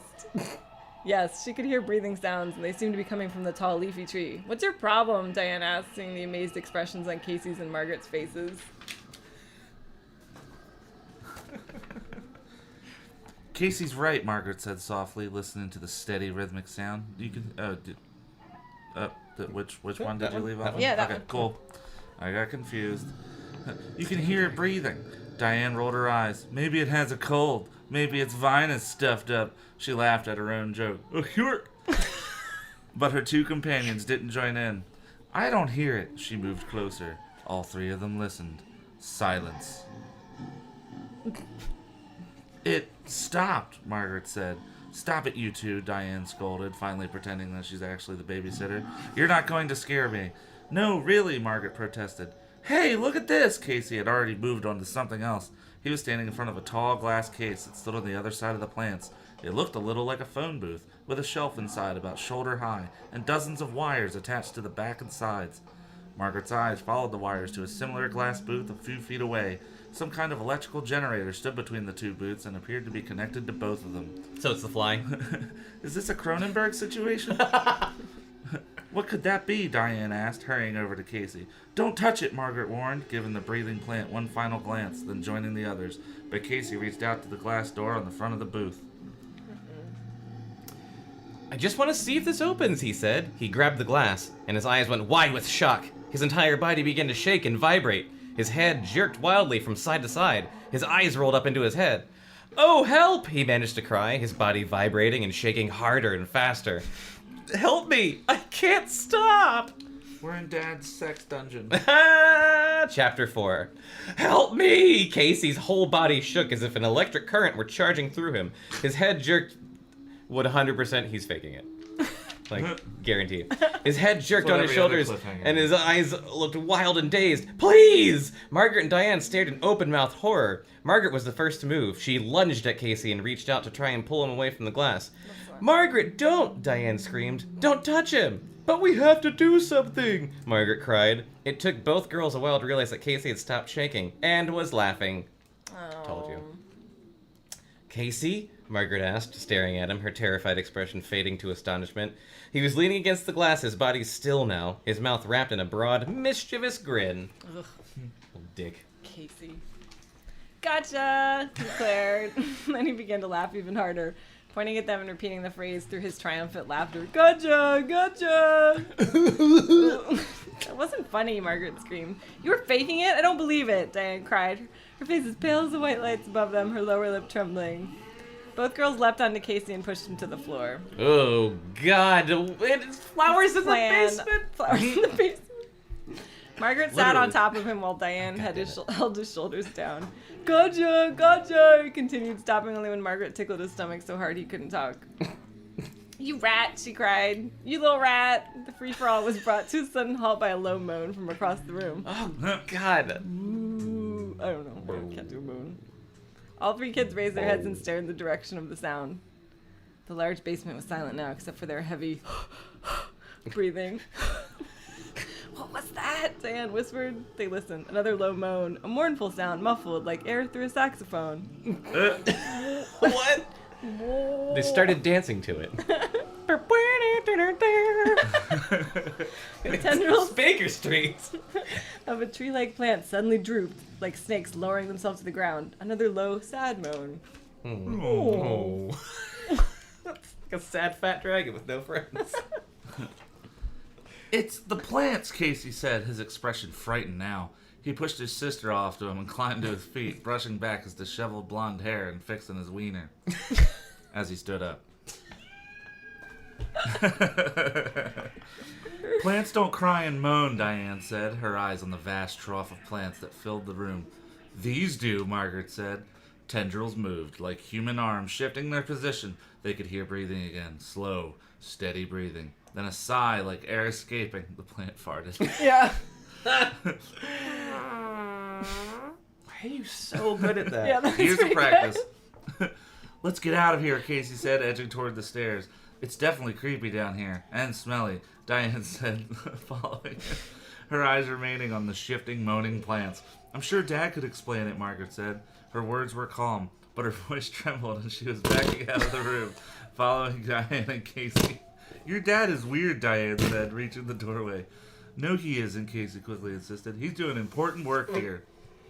Yes, she could hear breathing sounds, and they seemed to be coming from the tall leafy tree. What's your problem? Diane asked, seeing the amazed expressions on Casey's and Margaret's faces. Casey's right, Margaret said softly, listening to the steady rhythmic sound. You can. Which one did you leave off? Yeah, that okay, one. cool. I got confused. You can hear it breathing. Diane rolled her eyes. Maybe it has a cold. Maybe its vine is stuffed up. She laughed at her own joke. But her two companions didn't join in. I don't hear it. She moved closer. All three of them listened. Silence. It stopped, Margaret said. Stop it, you two, Diane scolded, finally pretending that she's actually the babysitter. You're not going to scare me. No, really, Margaret protested. Hey, look at this! Casey had already moved on to something else. He was standing in front of a tall glass case that stood on the other side of the plants. It looked a little like a phone booth, with a shelf inside about shoulder high, and dozens of wires attached to the back and sides. Margaret's eyes followed the wires to a similar glass booth a few feet away. Some kind of electrical generator stood between the two booths and appeared to be connected to both of them. So it's the fly. Is this a Cronenberg situation? What could that be? Diane asked, hurrying over to Casey. Don't touch it, Margaret warned, giving the breathing plant one final glance, then joining the others. But Casey reached out to the glass door on the front of the booth. I just want to see if this opens, he said. He grabbed the glass, and his eyes went wide with shock. His entire body began to shake and vibrate. His head jerked wildly from side to side. His eyes rolled up into his head. Oh, help! He managed to cry, his body vibrating and shaking harder and faster. Help me! I can't stop! We're in Dad's sex dungeon. Chapter 4. Help me! Casey's whole body shook as if an electric current were charging through him. His head jerked... 100% he's faking it. Like, guaranteed. His head jerked on his shoulders, and his eyes looked wild and dazed. Please! Margaret and Diane stared in open-mouthed horror. Margaret was the first to move. She lunged at Casey and reached out to try and pull him away from the glass. Margaret, don't! Diane screamed. Don't touch him! But we have to do something! Margaret cried. It took both girls a while to realize that Casey had stopped shaking and was laughing. Told you. Casey? Margaret asked, staring at him, her terrified expression fading to astonishment. He was leaning against the glass, his body still now, his mouth wrapped in a broad, mischievous grin. Ugh. Old dick. Casey. Gotcha, declared. Then he began to laugh even harder, pointing at them and repeating the phrase through his triumphant laughter. Gotcha, gotcha. That wasn't funny, Margaret screamed. You were faking it? I don't believe it, Diane cried. Her face as pale as the white lights above them, her lower lip trembling. Both girls leapt onto Casey and pushed him to the floor. Oh, God. It's flowers in the basement. Flowers in the basement. Margaret sat on top of him while Diane held his shoulders down. Gotcha, gotcha, he continued, stopping only when Margaret tickled his stomach so hard he couldn't talk. You rat, she cried. You little rat. The free-for-all was brought to a sudden halt by a low moan from across the room. Oh, God. Ooh, I don't know. I can't do a moan. All three kids raised their heads and stared in the direction of the sound. The large basement was silent now, except for their heavy breathing. What was that? Diane whispered. They listened. Another low moan, a mournful sound muffled like air through a saxophone. What? They started dancing to it. Tendrils Baker Street. of a tree-like plant suddenly drooped, like snakes lowering themselves to the ground. Another low, sad moan. Oh. That's like a sad fat dragon with no friends. It's the plants, Casey said, his expression frightened now. He pushed his sister off to him and climbed to his feet, brushing back his disheveled blonde hair and fixing his wiener as he stood up. Plants don't cry and moan, Diane said, her eyes on the vast trough of plants that filled the room. These do, Margaret said. Tendrils moved, like human arms shifting their position. They could hear breathing again, slow, steady breathing. Then a sigh like air escaping. The plant farted. Yeah. Why are you so good at that? Yeah, that's Here's a pretty practice. Let's get out of here, Casey said, edging toward the stairs. It's definitely creepy down here, and smelly, Diane said, following it, her eyes remaining on the shifting, moaning plants. I'm sure Dad could explain it, Margaret said. Her words were calm, but her voice trembled and she was backing out of the room, following Diane and Casey. Your dad is weird, Diane said, reaching the doorway. No, he isn't, Casey quickly insisted. He's doing important work here.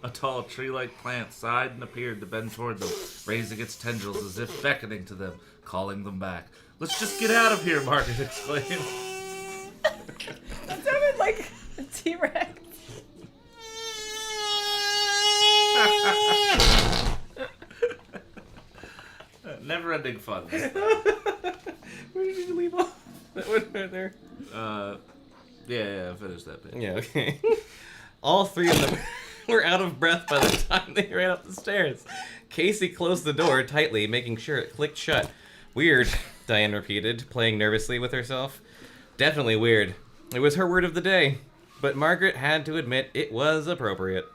A tall tree-like plant sighed and appeared to bend toward them, raising its tendrils as if beckoning to them, calling them back. Let's just get out of here, Margaret exclaimed. That sounded like a T-Rex. Never-ending fun. Where did you leave off? That one right there. Yeah, finish that bit. Yeah, okay. All three of them were out of breath by the time they ran up the stairs. Casey closed the door tightly, making sure it clicked shut. Weird, Diane repeated, playing nervously with herself. Definitely weird. It was her word of the day. But Margaret had to admit it was appropriate.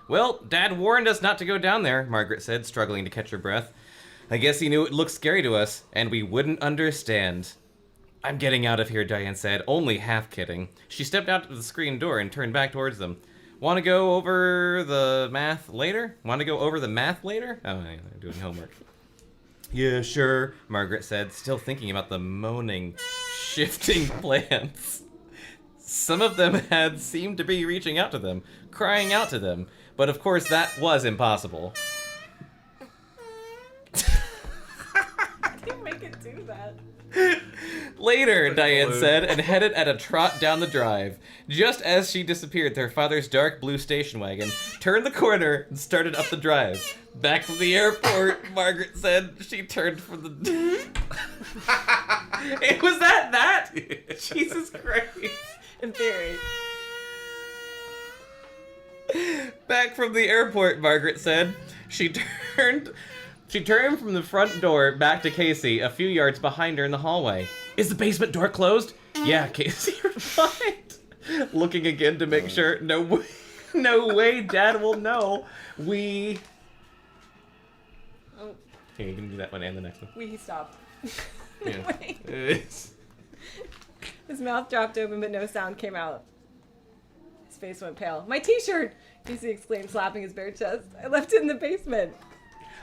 Well, Dad warned us not to go down there, Margaret said, struggling to catch her breath. I guess he knew it looked scary to us, and we wouldn't understand. I'm getting out of here, Diane said, only half kidding. She stepped out to the screen door and turned back towards them. Want to go over the math later? Oh, I'm doing homework. Yeah, sure, Margaret said, still thinking about the moaning, shifting plants. Some of them had seemed to be reaching out to them, crying out to them, but of course that was impossible. Didn't make it do that. Later, Diane said, and headed at a trot down the drive. Just as she disappeared, their father's dark blue station wagon turned the corner and started up the drive. Back from the airport, Margaret said. She turned from the... It was that? Jesus Christ. In theory. Back from the airport, Margaret said. She turned from the front door back to Casey, a few yards behind her in the hallway. Is the basement door closed? Yeah, Casey replied. Looking again to make sure. No way Dad will know. We... Oh. Here, you can do that one and the next one. We stopped. Yeah. Wait. His mouth dropped open, but no sound came out. His face went pale. My t-shirt! Casey exclaimed, slapping his bare chest. I left it in the basement.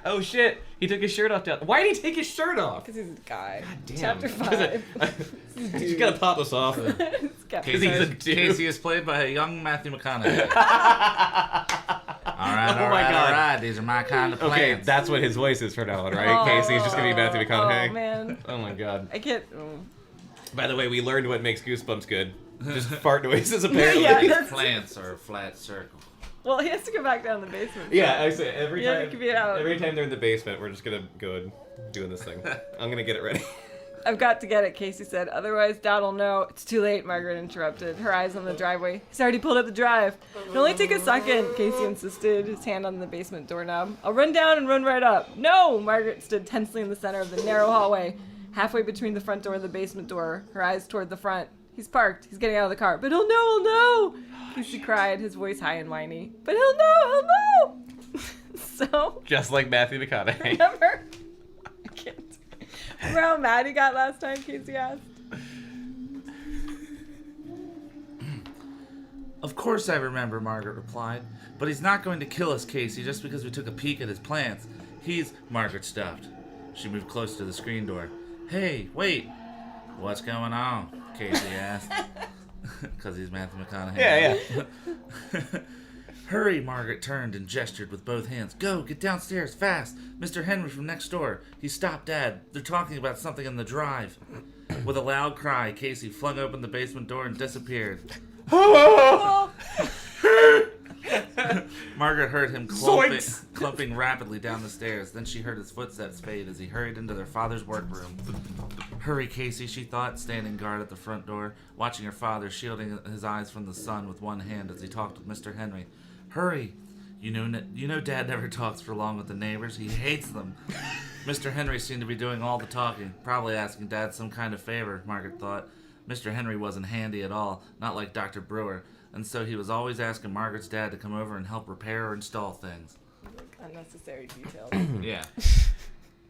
Oh shit, he took his shirt off down. Why did he take his shirt off? Because he's a guy. God damn. Chapter 5. You gotta pop this off. Because he's a dude. Casey is played by a young Matthew McConaughey. All right, Oh my God. all right. These are my kind of plans. Okay, that's what his voice is from now on, right? Oh. Casey's just gonna be Matthew McConaughey. Oh, man. Oh my god. I can't... Oh. By the way, we learned what makes Goosebumps good. Just fart noises, apparently. Yeah, These that's- plants are a flat circle. Well, he has to go back down the basement. Yeah, I say every Yeah, time. it could be out. Every time they're in the basement, we're just gonna go and doing this thing. I'm gonna get it ready. I've got to get it, Casey said. Otherwise, Dad will know. It's too late, Margaret interrupted, her eyes on the driveway. He's already pulled up the drive. It'll only take a second, Casey insisted, his hand on the basement doorknob. I'll run down and run right up. No! Margaret stood tensely in the center of the narrow hallway, halfway between the front door and the basement door, her eyes toward the front. He's parked. He's getting out of the car. But he'll know! Casey cried, his voice high and whiny. But he'll know! So... Just like Matthew McConaughey. Remember? I can't. Remember how mad he got last time, Casey asked? Of course I remember, Margaret replied. But he's not going to kill us, Casey, just because we took a peek at his plants. Margaret stopped. She moved close to the screen door. Hey, wait. What's going on? Casey asked. Because he's Matthew McConaughey. Yeah. Hurry, Margaret turned and gestured with both hands. Go, get downstairs, fast. Mr. Henry from next door. He stopped Dad. They're talking about something in the drive. With a loud cry, Casey flung open the basement door and disappeared. Margaret heard him clumping rapidly down the stairs. Then she heard his footsteps fade as he hurried into their father's workroom. Hurry, Casey, she thought, standing guard at the front door, watching her father shielding his eyes from the sun with one hand as he talked with Mr. Henry. Hurry! You know Dad never talks for long with the neighbors. He hates them. Mr. Henry seemed to be doing all the talking, probably asking Dad some kind of favor, Margaret thought. Mr. Henry wasn't handy at all, not like Dr. Brewer, and so he was always asking Margaret's dad to come over and help repair or install things. Unnecessary details. Yeah.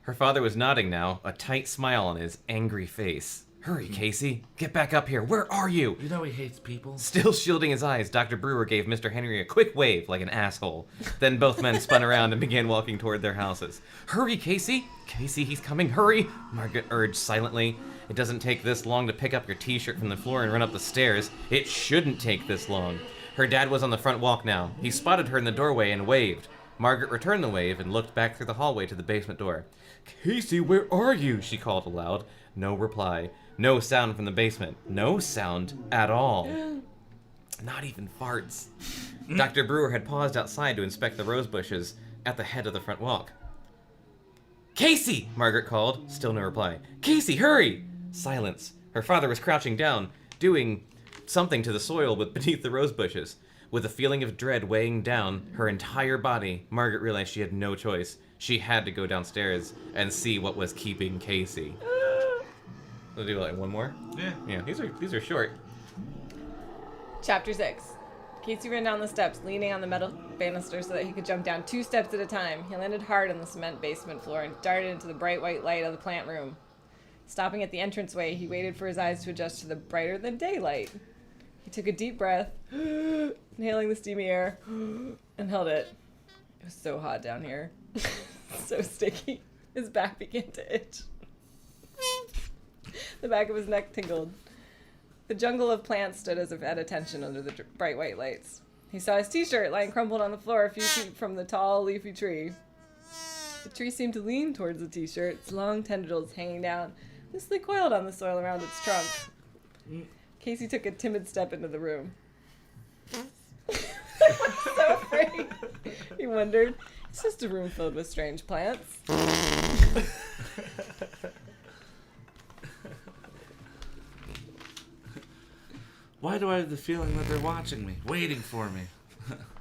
Her father was nodding now, a tight smile on his angry face. Hurry, Casey. Get back up here. Where are you? You know he hates people. Still shielding his eyes, Dr. Brewer gave Mr. Henry a quick wave like an asshole. Then both men spun around and began walking toward their houses. Hurry, Casey. Casey, he's coming. Hurry, Margaret urged silently. It doesn't take this long to pick up your t-shirt from the floor and run up the stairs. It shouldn't take this long. Her dad was on the front walk now. He spotted her in the doorway and waved. Margaret returned the wave and looked back through the hallway to the basement door. Casey, where are you? She called aloud. No reply. No sound from the basement. No sound at all. Not even farts. Dr. Brewer had paused outside to inspect the rose bushes at the head of the front walk. Casey! Margaret called. Still no reply. Casey, hurry! Silence. Her father was crouching down, doing something to the soil beneath the rose bushes. With a feeling of dread weighing down her entire body, Margaret realized she had no choice. She had to go downstairs and see what was keeping Casey. We'll do like one more? Yeah, these are short. Chapter 6. Casey ran down the steps, leaning on the metal banister so that he could jump down 2 steps at a time. He landed hard on the cement basement floor and darted into the bright white light of the plant room. Stopping at the entranceway, he waited for his eyes to adjust to the brighter than daylight. He took a deep breath, inhaling the steamy air, and held it. It was so hot down here. So sticky. His back began to itch. The back of his neck tingled. The jungle of plants stood as if at attention under the bright white lights. He saw his t-shirt lying crumpled on the floor a few feet from the tall, leafy tree. The tree seemed to lean towards the t-shirt, its long tendrils hanging down, loosely coiled on the soil around its trunk. Casey took a timid step into the room. I was so afraid. He wondered, it's just a room filled with strange plants. Why do I have the feeling that they're watching me, waiting for me?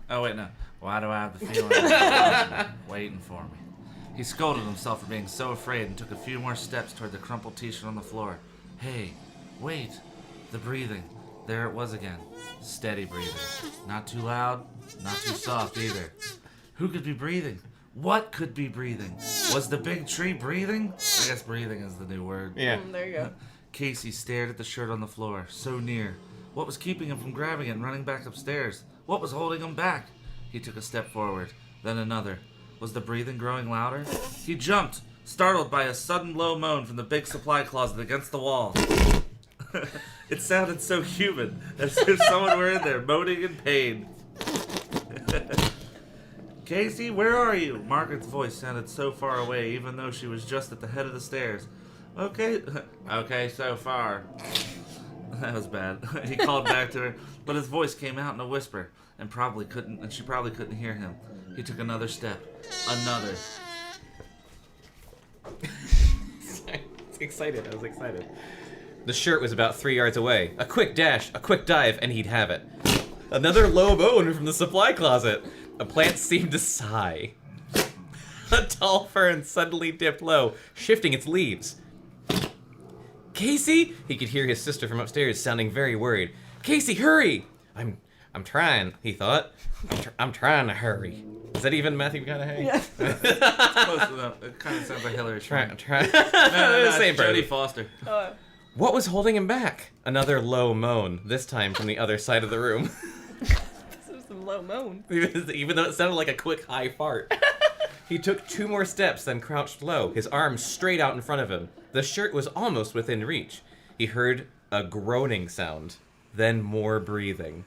Oh, wait, no. Why do I have the feeling that they're watching me, waiting for me? He scolded himself for being so afraid and took a few more steps toward the crumpled t-shirt on the floor. Hey, wait. The breathing. There it was again. Steady breathing. Not too loud, not too soft either. Who could be breathing? What could be breathing? Was the big tree breathing? I guess breathing is the new word. Yeah. There you go. Casey stared at the shirt on the floor, so near. What was keeping him from grabbing it and running back upstairs? What was holding him back? He took a step forward, then another. Was the breathing growing louder? He jumped, startled by a sudden low moan from the big supply closet against the wall. It sounded so human, as if someone were in there moaning in pain. Casey, where are you? Margaret's voice sounded so far away, even though she was just at the head of the stairs. Okay, so far. That was bad. He called back to her, but his voice came out in a whisper, and she probably couldn't hear him. He took another step. Another. Excited. I was excited. The shirt was about 3 yards away. A quick dash, a quick dive, and he'd have it. Another low moan from the supply closet. A plant seemed to sigh. A tall fern suddenly dipped low, shifting its leaves. Casey? He could hear his sister from upstairs, sounding very worried. Casey, hurry! I'm trying, he thought. I'm trying to hurry. Is that even Matthew McConaughey? Yeah. Close enough. It kind of sounds like Hillary. I'm trying. No, Same it's Jodie person. Foster. What was holding him back? Another low moan, this time from the other side of the room. low moan. Even though it sounded like a quick high fart. He took 2 more steps, then crouched low, his arms straight out in front of him. The shirt was almost within reach. He heard a groaning sound, then more breathing.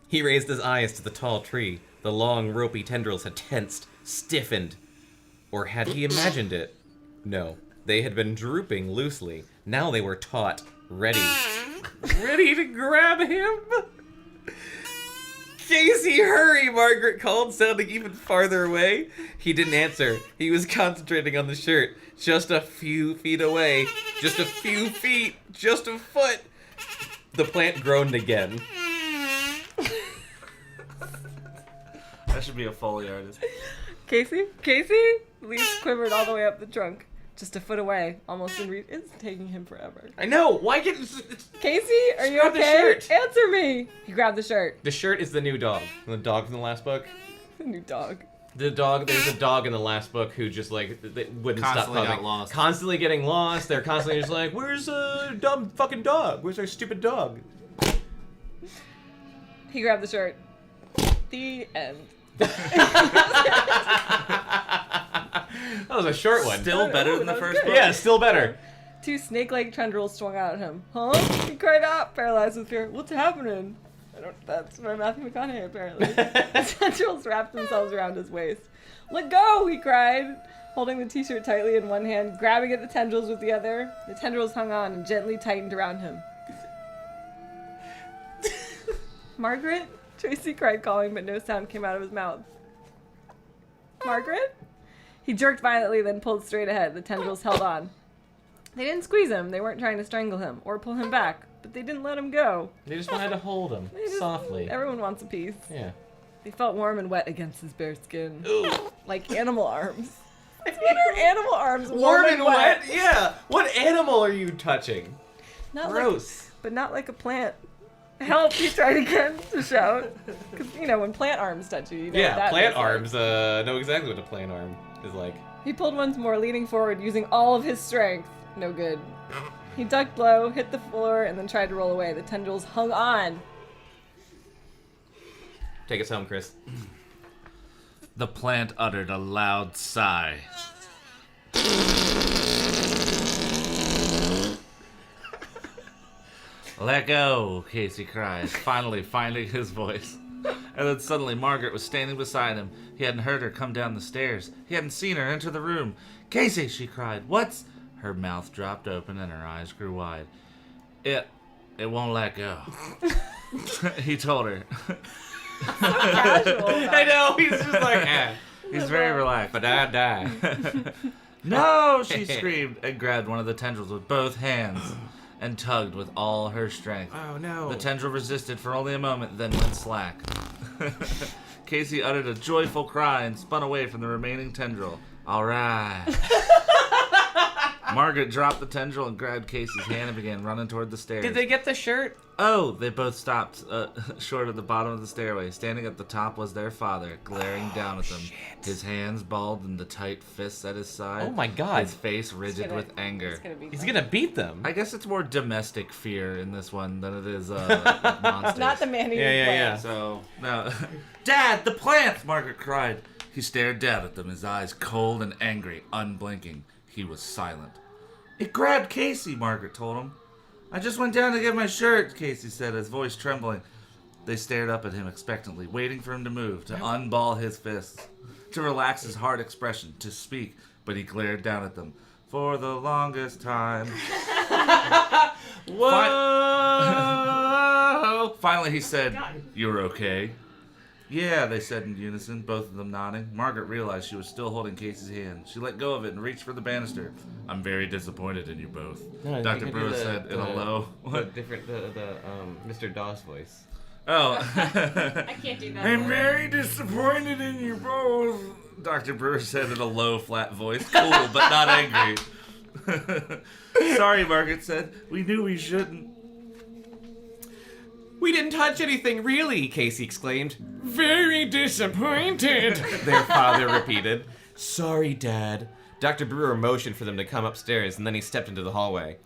He raised his eyes to the tall tree. The long, ropey tendrils had tensed, stiffened. Or had he imagined it? No, they had been drooping loosely. Now they were taut, ready to grab him. Casey, hurry, Margaret called, sounding even farther away. He didn't answer. He was concentrating on the shirt. Just a few feet away. Just a few feet. Just a foot. The plant groaned again. That should be a Foley artist. Casey? Leaves quivered all the way up the trunk. Just a foot away, almost in reach. It's taking him forever. I know. Why get... Casey, are you Grab the okay? shirt. Answer me. He grabbed the shirt. The shirt is the new dog. The dog from the last book. The new dog. There's a dog in the last book who just, like, they wouldn't Constantly stop got coming. lost. Constantly getting lost. They're constantly just like, where's a dumb fucking dog? Where's our stupid dog? He grabbed the shirt. The end. That was a short one. Still better than the first book. Yeah, still better. 2 snake-like tendrils swung out at him. Huh? He cried out, paralyzed with fear. What's happening? That's my Matthew McConaughey, apparently. The tendrils wrapped themselves around his waist. Let go, he cried, holding the t-shirt tightly in one hand, grabbing at the tendrils with the other. The tendrils hung on and gently tightened around him. Margaret? Tracy cried, calling, but no sound came out of his mouth. Margaret? He jerked violently, then pulled straight ahead. The tendrils held on. They didn't squeeze him. They weren't trying to strangle him or pull him back, but they didn't let him go. They just wanted to hold him softly. Everyone wants a piece. Yeah. They felt warm and wet against his bare skin. Ooh. Like animal arms. What are animal arms? Warm and wet? Yeah. What animal are you touching? Not Gross. Like, but not like a plant. Help! He tried again to shout. Because, when plant arms touch you, you know what Yeah, that plant feels like. arms know exactly what a plant arm is like. He pulled once more, leaning forward, using all of his strength. No good. He ducked low, hit the floor, and then tried to roll away. The tendrils hung on. Take us home, Chris. The plant uttered a loud sigh. Let go, Casey cried, finally finding his voice. And then suddenly Margaret was standing beside him. He hadn't heard her come down the stairs. He hadn't seen her enter the room. Casey, she cried, what's... Her mouth dropped open and her eyes grew wide. It won't let go. He told her. Casual. I know, he's just like, He's very relaxed. but I die. No, she screamed and grabbed one of the tendrils with both hands and tugged with all her strength. Oh no. The tendril resisted for only a moment, then went slack. Casey uttered a joyful cry and spun away from the remaining tendril. All right. Margaret dropped the tendril and grabbed Casey's hand and began running toward the stairs. Did they get the shirt? Oh, they both stopped short of the bottom of the stairway. Standing at the top was their father, glaring down at them. Shit. His hands balled into tight fists at his side. Oh my God. His face rigid with anger. He's gonna beat them. I guess it's more domestic fear in this one than it is monsters. Not the man who Yeah. So, no. Dad, the plants! Margaret cried. He stared down at them, his eyes cold and angry, unblinking. He was silent. It grabbed Casey, Margaret told him. I just went down to get my shirt, Casey said, his voice trembling. They stared up at him expectantly, waiting for him to move, to unball his fists, to relax his hard expression, to speak, but he glared down at them. For the longest time. Whoa! Finally he said, "You're okay?" Yeah, they said in unison, both of them nodding. Margaret realized she was still holding Casey's hand. She let go of it and reached for the banister. I'm very disappointed in you both. No, Dr. Brewer said in a low... Mr. Dawes voice. Oh. I can't do that. I'm very disappointed in you both. Dr. Brewer said in a low, flat voice. Cool, but not angry. Sorry, Margaret said. We knew we shouldn't. We didn't touch anything, really, Casey exclaimed. Very disappointed, their father repeated. Sorry, Dad. Dr. Brewer motioned for them to come upstairs, and then he stepped into the hallway.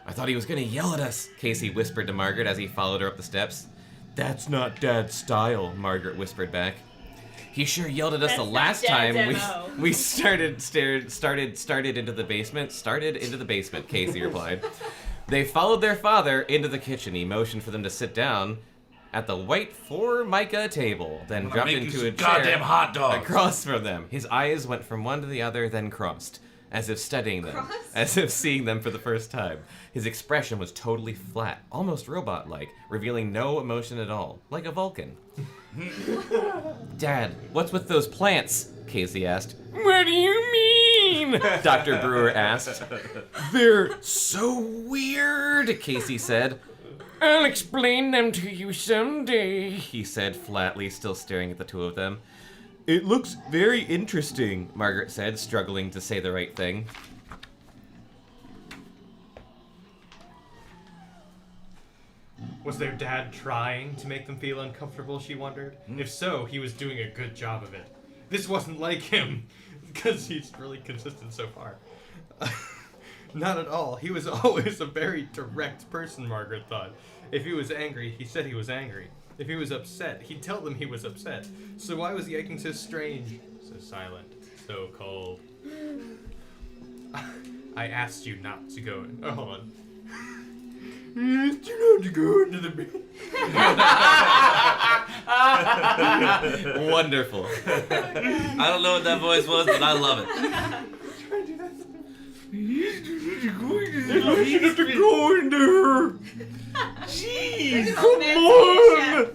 I thought he was gonna yell at us, Casey whispered to Margaret as he followed her up the steps. That's not Dad's style, Margaret whispered back. He sure yelled at us the last time we started into the basement, Casey replied. They followed their father into the kitchen. He motioned for them to sit down at the white Formica table, then dropped into a chair goddamn hot dogs across from them. His eyes went from one to the other, then crossed, as if studying them, as if seeing them for the first time. His expression was totally flat, almost robot-like, revealing no emotion at all, like a Vulcan. Dad, what's with those plants? Casey asked. What do you mean? Dr. Brewer asked. They're so weird, Casey said. I'll explain them to you someday, he said flatly, still staring at the two of them. It looks very interesting, Margaret said, struggling to say the right thing. Was their dad trying to make them feel uncomfortable, she wondered? If so, he was doing a good job of it. This wasn't like him, because he's really consistent so far. Not at all. He was always a very direct person, Margaret thought. If he was angry, he said he was angry. If he was upset, he'd tell them he was upset. So why was he acting so strange, so silent, so cold? I asked you not to go in. Oh, hold on. I asked you not to go into the bed. Wonderful. I don't know what that voice was, but I love it. You have to go into her. Jeez, come on.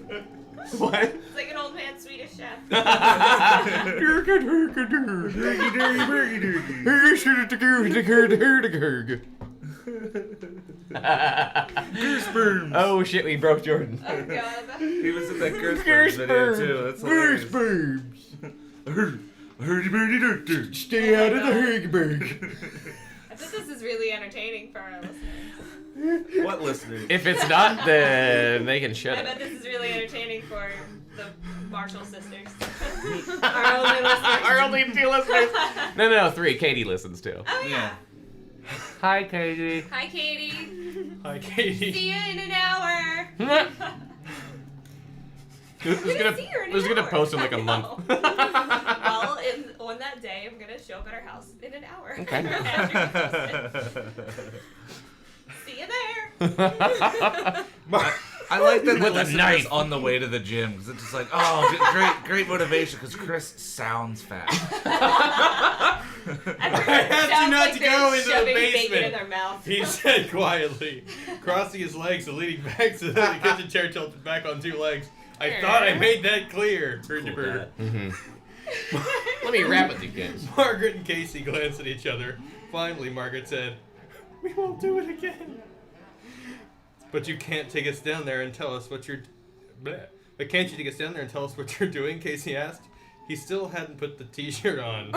What? It's like an old man Swedish chef. Goosebumps. Oh shit, we broke Jordan. Oh god. He was in that Goosebumps video too. That's hilarious. Goosebumps. Stay out of the Hurgberg. I bet this is really entertaining for our listeners. What listeners? If it's not, then they can shut I it. bet this is really entertaining for the Marshall sisters. Our only listeners. Our only two listeners. No, three. Katie listens too. Oh yeah. Hi, Katie. Hi, Katie. Hi, Katie. See you in an hour. Who's gonna post in like a month? Well, on that day, I'm gonna show up at our house in an hour. Okay. See you there. I like that they With a listen to knife. this on the way to the gym because it's just like, oh, great motivation because Chris sounds fat. I asked you not to go into the Bacon in basement. their mouth. He said quietly, crossing his legs and leaning back so that the kitchen chair tilted back on two legs. I thought I made that clear. Let me rap it again. Margaret and Casey glanced at each other. Finally, Margaret said, "We won't do it again." But you can't take us down there and tell us what you're... Bleh. But can't you take us down there and tell us what you're doing, Casey asked. He still hadn't put the t-shirt on.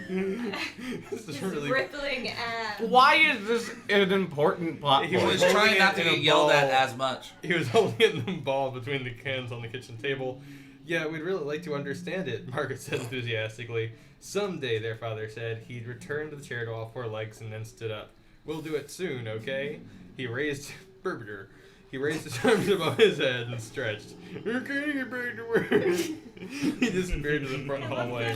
This is really... rippling ass. Why is this an important plot He He point? was trying not to get yelled at as much. He was holding it in the ball between the cans on the kitchen table. Yeah, we'd really like to understand it, Margaret said enthusiastically. Someday, their father said, he'd return to the chair to all four legs and then stood up. We'll do it soon, okay? He raised his arms above his head and stretched. Okay, get back to work. He disappeared to the front hallway.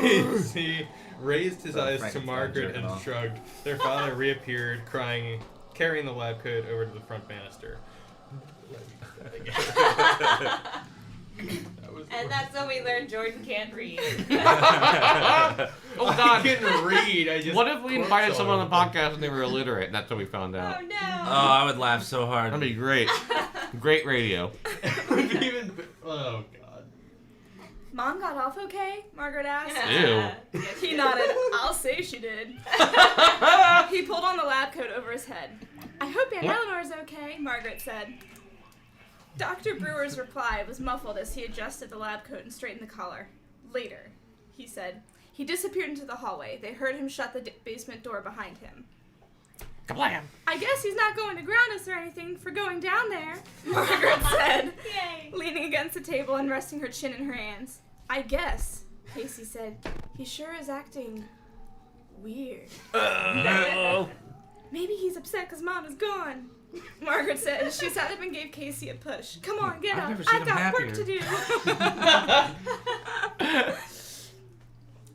Casey raised his eyes to Margaret and shrugged. Their father reappeared, crying, carrying the lab coat over to the front banister. And that's when we learned Jordan can't read. Oh God! I couldn't read. What if we invited someone on the podcast and they were illiterate, and that's what we found out? Oh no. Oh, I would laugh so hard. That'd be great. Great radio. Oh God. Mom got off okay? Margaret asked. Ew. He nodded. I'll say she did. He pulled on the lab coat over his head. I hope Aunt Eleanor's okay, Margaret said. Dr. Brewer's reply was muffled as he adjusted the lab coat and straightened the collar. Later, he said. He disappeared into the hallway. They heard him shut the basement door behind him. Kablam! I guess he's not going to ground us or anything for going down there, Margaret said, Yay. leaning against the table and resting her chin in her hands. I guess, Casey said. He sure is acting weird. No. Maybe he's upset because Mom is gone. Margaret said. She sat up and gave Casey a push. Come on, get up. never seen I've him got work happier. to do.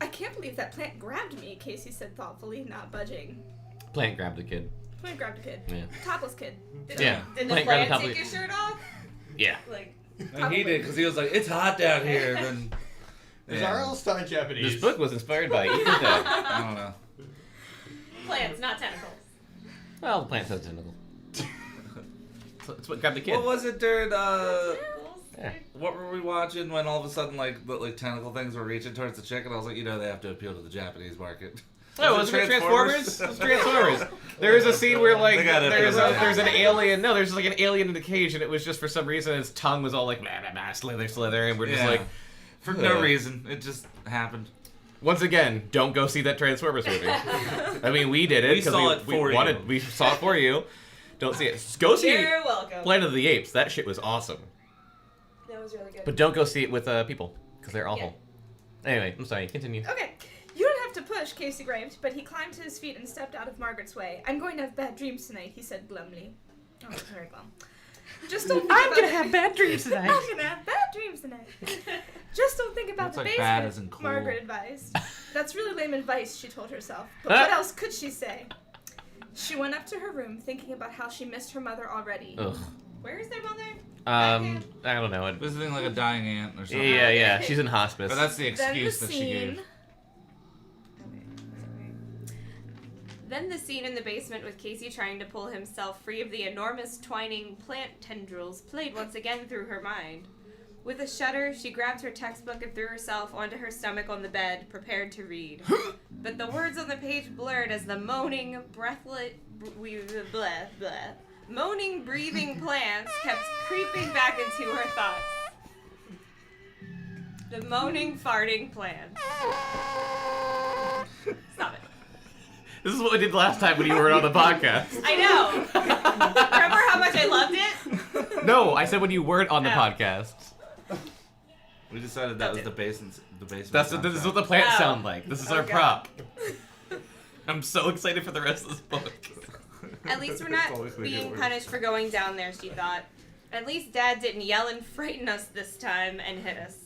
I can't believe that plant grabbed me, Casey said thoughtfully, not budging. Plant grabbed the kid. Plant grabbed a kid. Yeah. Topless kid. Yeah. Did the Plant grabbed plant the take his shirt off? Yeah. Like, And he did because he was like, "It's hot down here." Then Is R.L. Stine Japanese? This book was inspired by Ethan Dad. I don't know. plants, not tentacles. Well, the plant has tentacles. It's what grabbed the kid. What was it during? Yeah. What were we watching when all of a sudden like tentacle things were reaching towards the chick, and I was like, they have to appeal to the Japanese market. Oh, was it Transformers? It was Transformers. There is a scene where like They gotta there's figure that there's an alien. No, there's just like an alien in the cage, and it was just for some reason his tongue was all like slither, and we're just like for no reason. It just happened. Once again, don't go see that Transformers movie. I mean, we did it. We saw it for you. We saw it for you. Don't see it. Go see You're welcome. Planet of the Apes. That shit was awesome. That was really good. But don't go see it with people, because they're awful. Anyway, I'm sorry. Continue. Okay. You don't have to push, Casey griped, but he climbed to his feet and stepped out of Margaret's way. I'm going to have bad dreams tonight, he said glumly. Oh, that's very glum. Just don't think I'm gonna have bad dreams tonight. I'm gonna have bad dreams tonight. Just don't think about That's the like bad basement, isn't cool. Margaret advised. That's really lame advice, she told herself. But what else could she say? She went up to her room, thinking about how she missed her mother already. Ugh. Where is their mother? I don't know. Visiting like a dying aunt or something. Yeah. She's in hospice. But that's the Then the excuse that she gave. Then the scene in the basement with Casey trying to pull himself free of the enormous twining plant tendrils played once again through her mind. With a shudder, she grabbed her textbook and threw herself onto her stomach on the bed, prepared to read. But the words on the page blurred as the moaning, moaning, breathing plants kept creeping back into her thoughts. The moaning, farting plants. Stop it. This is what we did last time when you were on the podcast. I know. Remember how much I loved it? No, I said when you weren't on the podcast. We decided that was the basement. This is what the plants sound like. This is our Okay. prop. I'm so excited for the rest of this book. At least we're not being punished for going down there, she thought. At least Dad didn't yell and frighten us this time and hit us.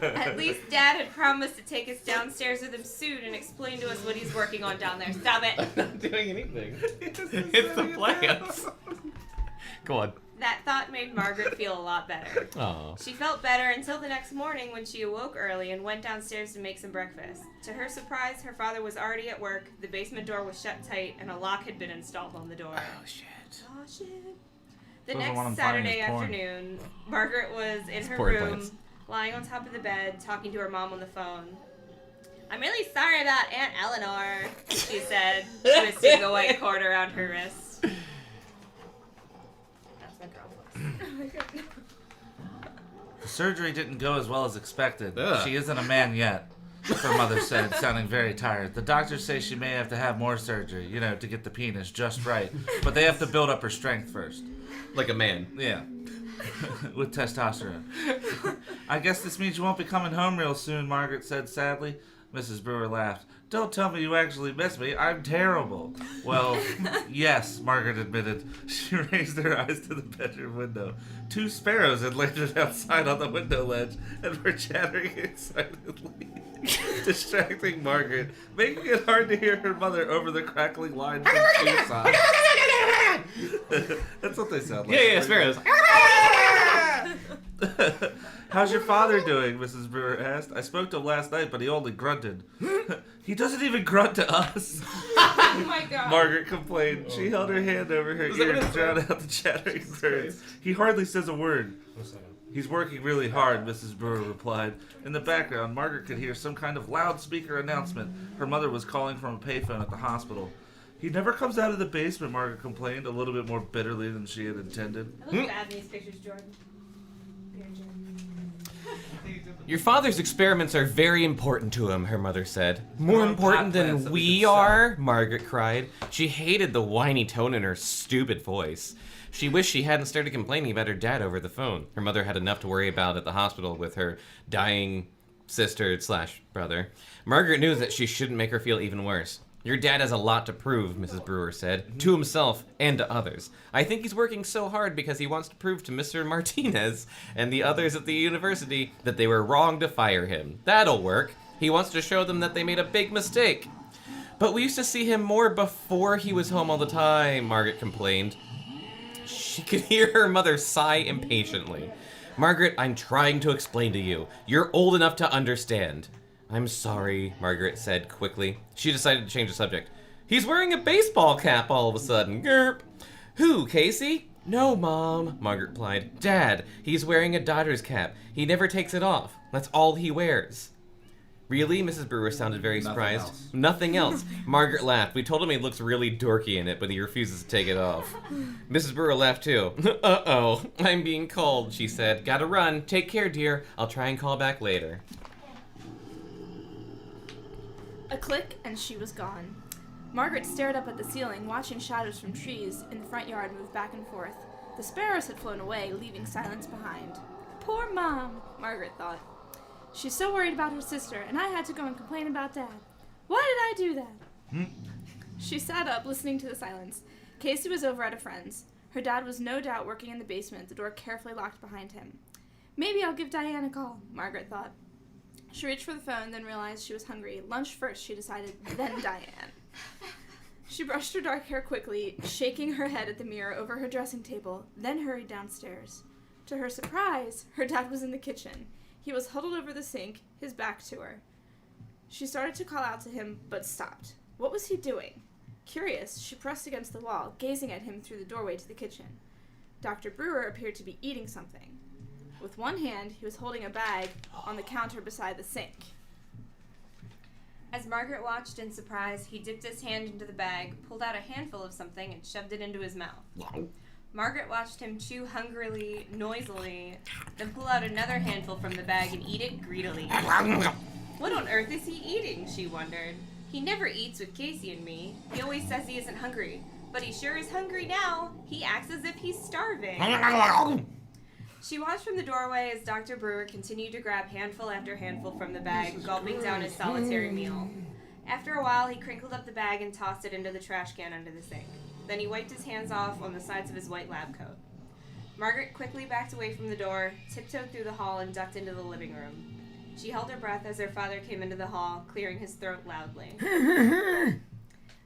At least Dad had promised to take us downstairs with him soon and explain to us what he's working on down there. Stop it. I'm not doing anything. It's the plants. Go on. That thought made Margaret feel a lot better. Oh. She felt better until the next morning when she awoke early and went downstairs to make some breakfast. To her surprise, her father was already at work, the basement door was shut tight, and a lock had been installed on the door. Oh, shit. Oh, shit. The Those are what I'm next finding Saturday is porn. afternoon, Margaret was in her porn room, plants. lying on top of the bed, talking to her mom on the phone. I'm really sorry about Aunt Eleanor, she said, twisting the white cord around her wrist. That's my girl voice. The surgery didn't go as well as expected. Ugh. She isn't a man yet, her mother said, sounding very tired. The doctors say she may have to have more surgery, to get the penis just right. But they have to build up her strength first. Like a man. Yeah. With testosterone. I guess this means you won't be coming home real soon, Margaret said sadly. Mrs. Brewer laughed. Don't tell me you actually miss me. I'm terrible. Well, yes, Margaret admitted. She raised her eyes to the bedroom window. 2 sparrows had landed outside on the window ledge and were chattering excitedly, distracting Margaret, making it hard to hear her mother over the crackling line from 2 sides. That's what they sound like. Yeah, sparrows. How's your father doing? Mrs. Brewer asked. I spoke to him last night, but he only grunted. He doesn't even grunt to us. Oh my god. Margaret complained. She held her hand over her ear to drown out the chattering birds. He hardly says a word. He's working really hard, Mrs. Brewer replied. In the background, Margaret could hear some kind of loudspeaker announcement. Her mother was calling from a payphone at the hospital. He never comes out of the basement, Margaret complained, a little bit more bitterly than she had intended. I look bad in these pictures, Jordan. Your father's experiments are very important to him, her mother said. More important than we are? Margaret cried. She hated the whiny tone in her stupid voice. She wished she hadn't started complaining about her dad over the phone. Her mother had enough to worry about at the hospital with her dying sister/brother. Margaret knew that she shouldn't make her feel even worse. Your dad has a lot to prove, Mrs. Brewer said, to himself and to others. I think he's working so hard because he wants to prove to Mr. Martinez and the others at the university that they were wrong to fire him. That'll work. He wants to show them that they made a big mistake. But we used to see him more before he was home all the time, Margaret complained. She could hear her mother sigh impatiently. Margaret, I'm trying to explain to you. You're old enough to understand. I'm sorry, Margaret said quickly. She decided to change the subject. He's wearing a baseball cap all of a sudden. Gerp. Who, Casey? No, Mom, Margaret replied. Dad, he's wearing a Dodgers cap. He never takes it off. That's all he wears. Really? Mrs. Brewer sounded very surprised. Nothing else. Margaret laughed. We told him he looks really dorky in it, but he refuses to take it off. Mrs. Brewer laughed too. Uh-oh, I'm being called, she said. Gotta run. Take care, dear. I'll try and call back later. A click, and she was gone. Margaret stared up at the ceiling, watching shadows from trees in the front yard move back and forth. The sparrows had flown away, leaving silence behind. Poor Mom, Margaret thought. She's so worried about her sister, and I had to go and complain about Dad. Why did I do that? She sat up, listening to the silence. Casey was over at a friend's. Her dad was no doubt working in the basement, the door carefully locked behind him. Maybe I'll give Diane a call, Margaret thought. She reached for the phone, then realized she was hungry. Lunch first, she decided, then Diane. She brushed her dark hair quickly, shaking her head at the mirror over her dressing table, then hurried downstairs. To her surprise, her dad was in the kitchen. He was huddled over the sink, his back to her. She started to call out to him, but stopped. What was he doing? Curious, she pressed against the wall, gazing at him through the doorway to the kitchen. Dr. Brewer appeared to be eating something. With one hand, he was holding a bag on the counter beside the sink. As Margaret watched in surprise, he dipped his hand into the bag, pulled out a handful of something, and shoved it into his mouth. Margaret watched him chew hungrily, noisily, then pull out another handful from the bag and eat it greedily. What on earth is he eating, she wondered. He never eats with Casey and me. He always says he isn't hungry, but he sure is hungry now. He acts as if he's starving. She watched from the doorway as Dr. Brewer continued to grab handful after handful from the bag, gulping down his solitary meal. After a while, he crinkled up the bag and tossed it into the trash can under the sink. Then he wiped his hands off on the sides of his white lab coat. Margaret quickly backed away from the door, tiptoed through the hall, and ducked into the living room. She held her breath as her father came into the hall, clearing his throat loudly. The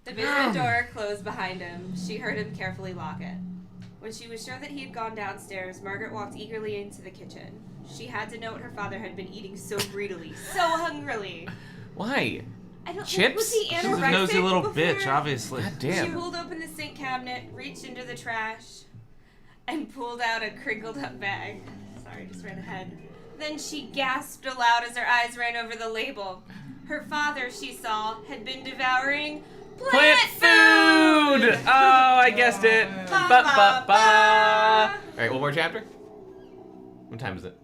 basement door closed behind him. She heard him carefully lock it. When she was sure that he had gone downstairs, Margaret walked eagerly into the kitchen. She had to know what her father had been eating so greedily, so hungrily. Why? I don't Chips? Was he She's anorexic a nosy little before? bitch, obviously. God damn. She pulled open the sink cabinet, reached into the trash, and pulled out a crinkled up bag. Sorry, just ran ahead. Then she gasped aloud as her eyes ran over the label. Her father, she saw, had been devouring plant food! Oh, I guessed it. Ba, Ba, ba, ba, ba. ba. Alright, one more chapter? What time is it?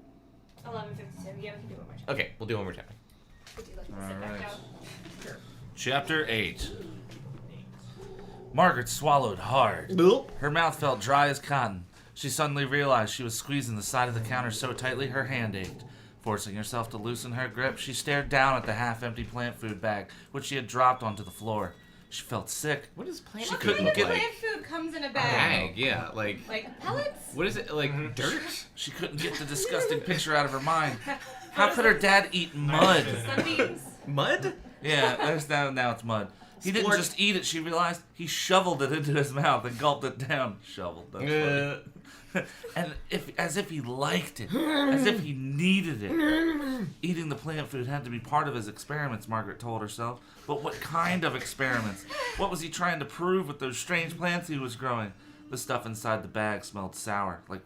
11:52. Yeah, we can do one more. Okay, we'll do one more chapter. Alright. Chapter 8. Margaret swallowed hard. Her mouth felt dry as cotton. She suddenly realized she was squeezing the side of the counter so tightly her hand ached. Forcing herself to loosen her grip, she stared down at the half-empty plant food bag, which she had dropped onto the floor. She felt sick. What is plant She food couldn't look get like? Plant food comes in a Bag, yeah, like pellets? what is it, like dirt? She couldn't get the disgusting picture out of her mind. How could her dad eat mud? Sunbeams. Mud? Yeah, there's now it's mud. He didn't Splort. just eat it, she realized. He shoveled it into his mouth and gulped it down. Shoveled, that's funny. And as if he liked it, as if he needed it. Eating the plant food had to be part of his experiments, Margaret told herself. But what kind of experiments? What was he trying to prove with those strange plants he was growing? The stuff inside the bag smelled sour, like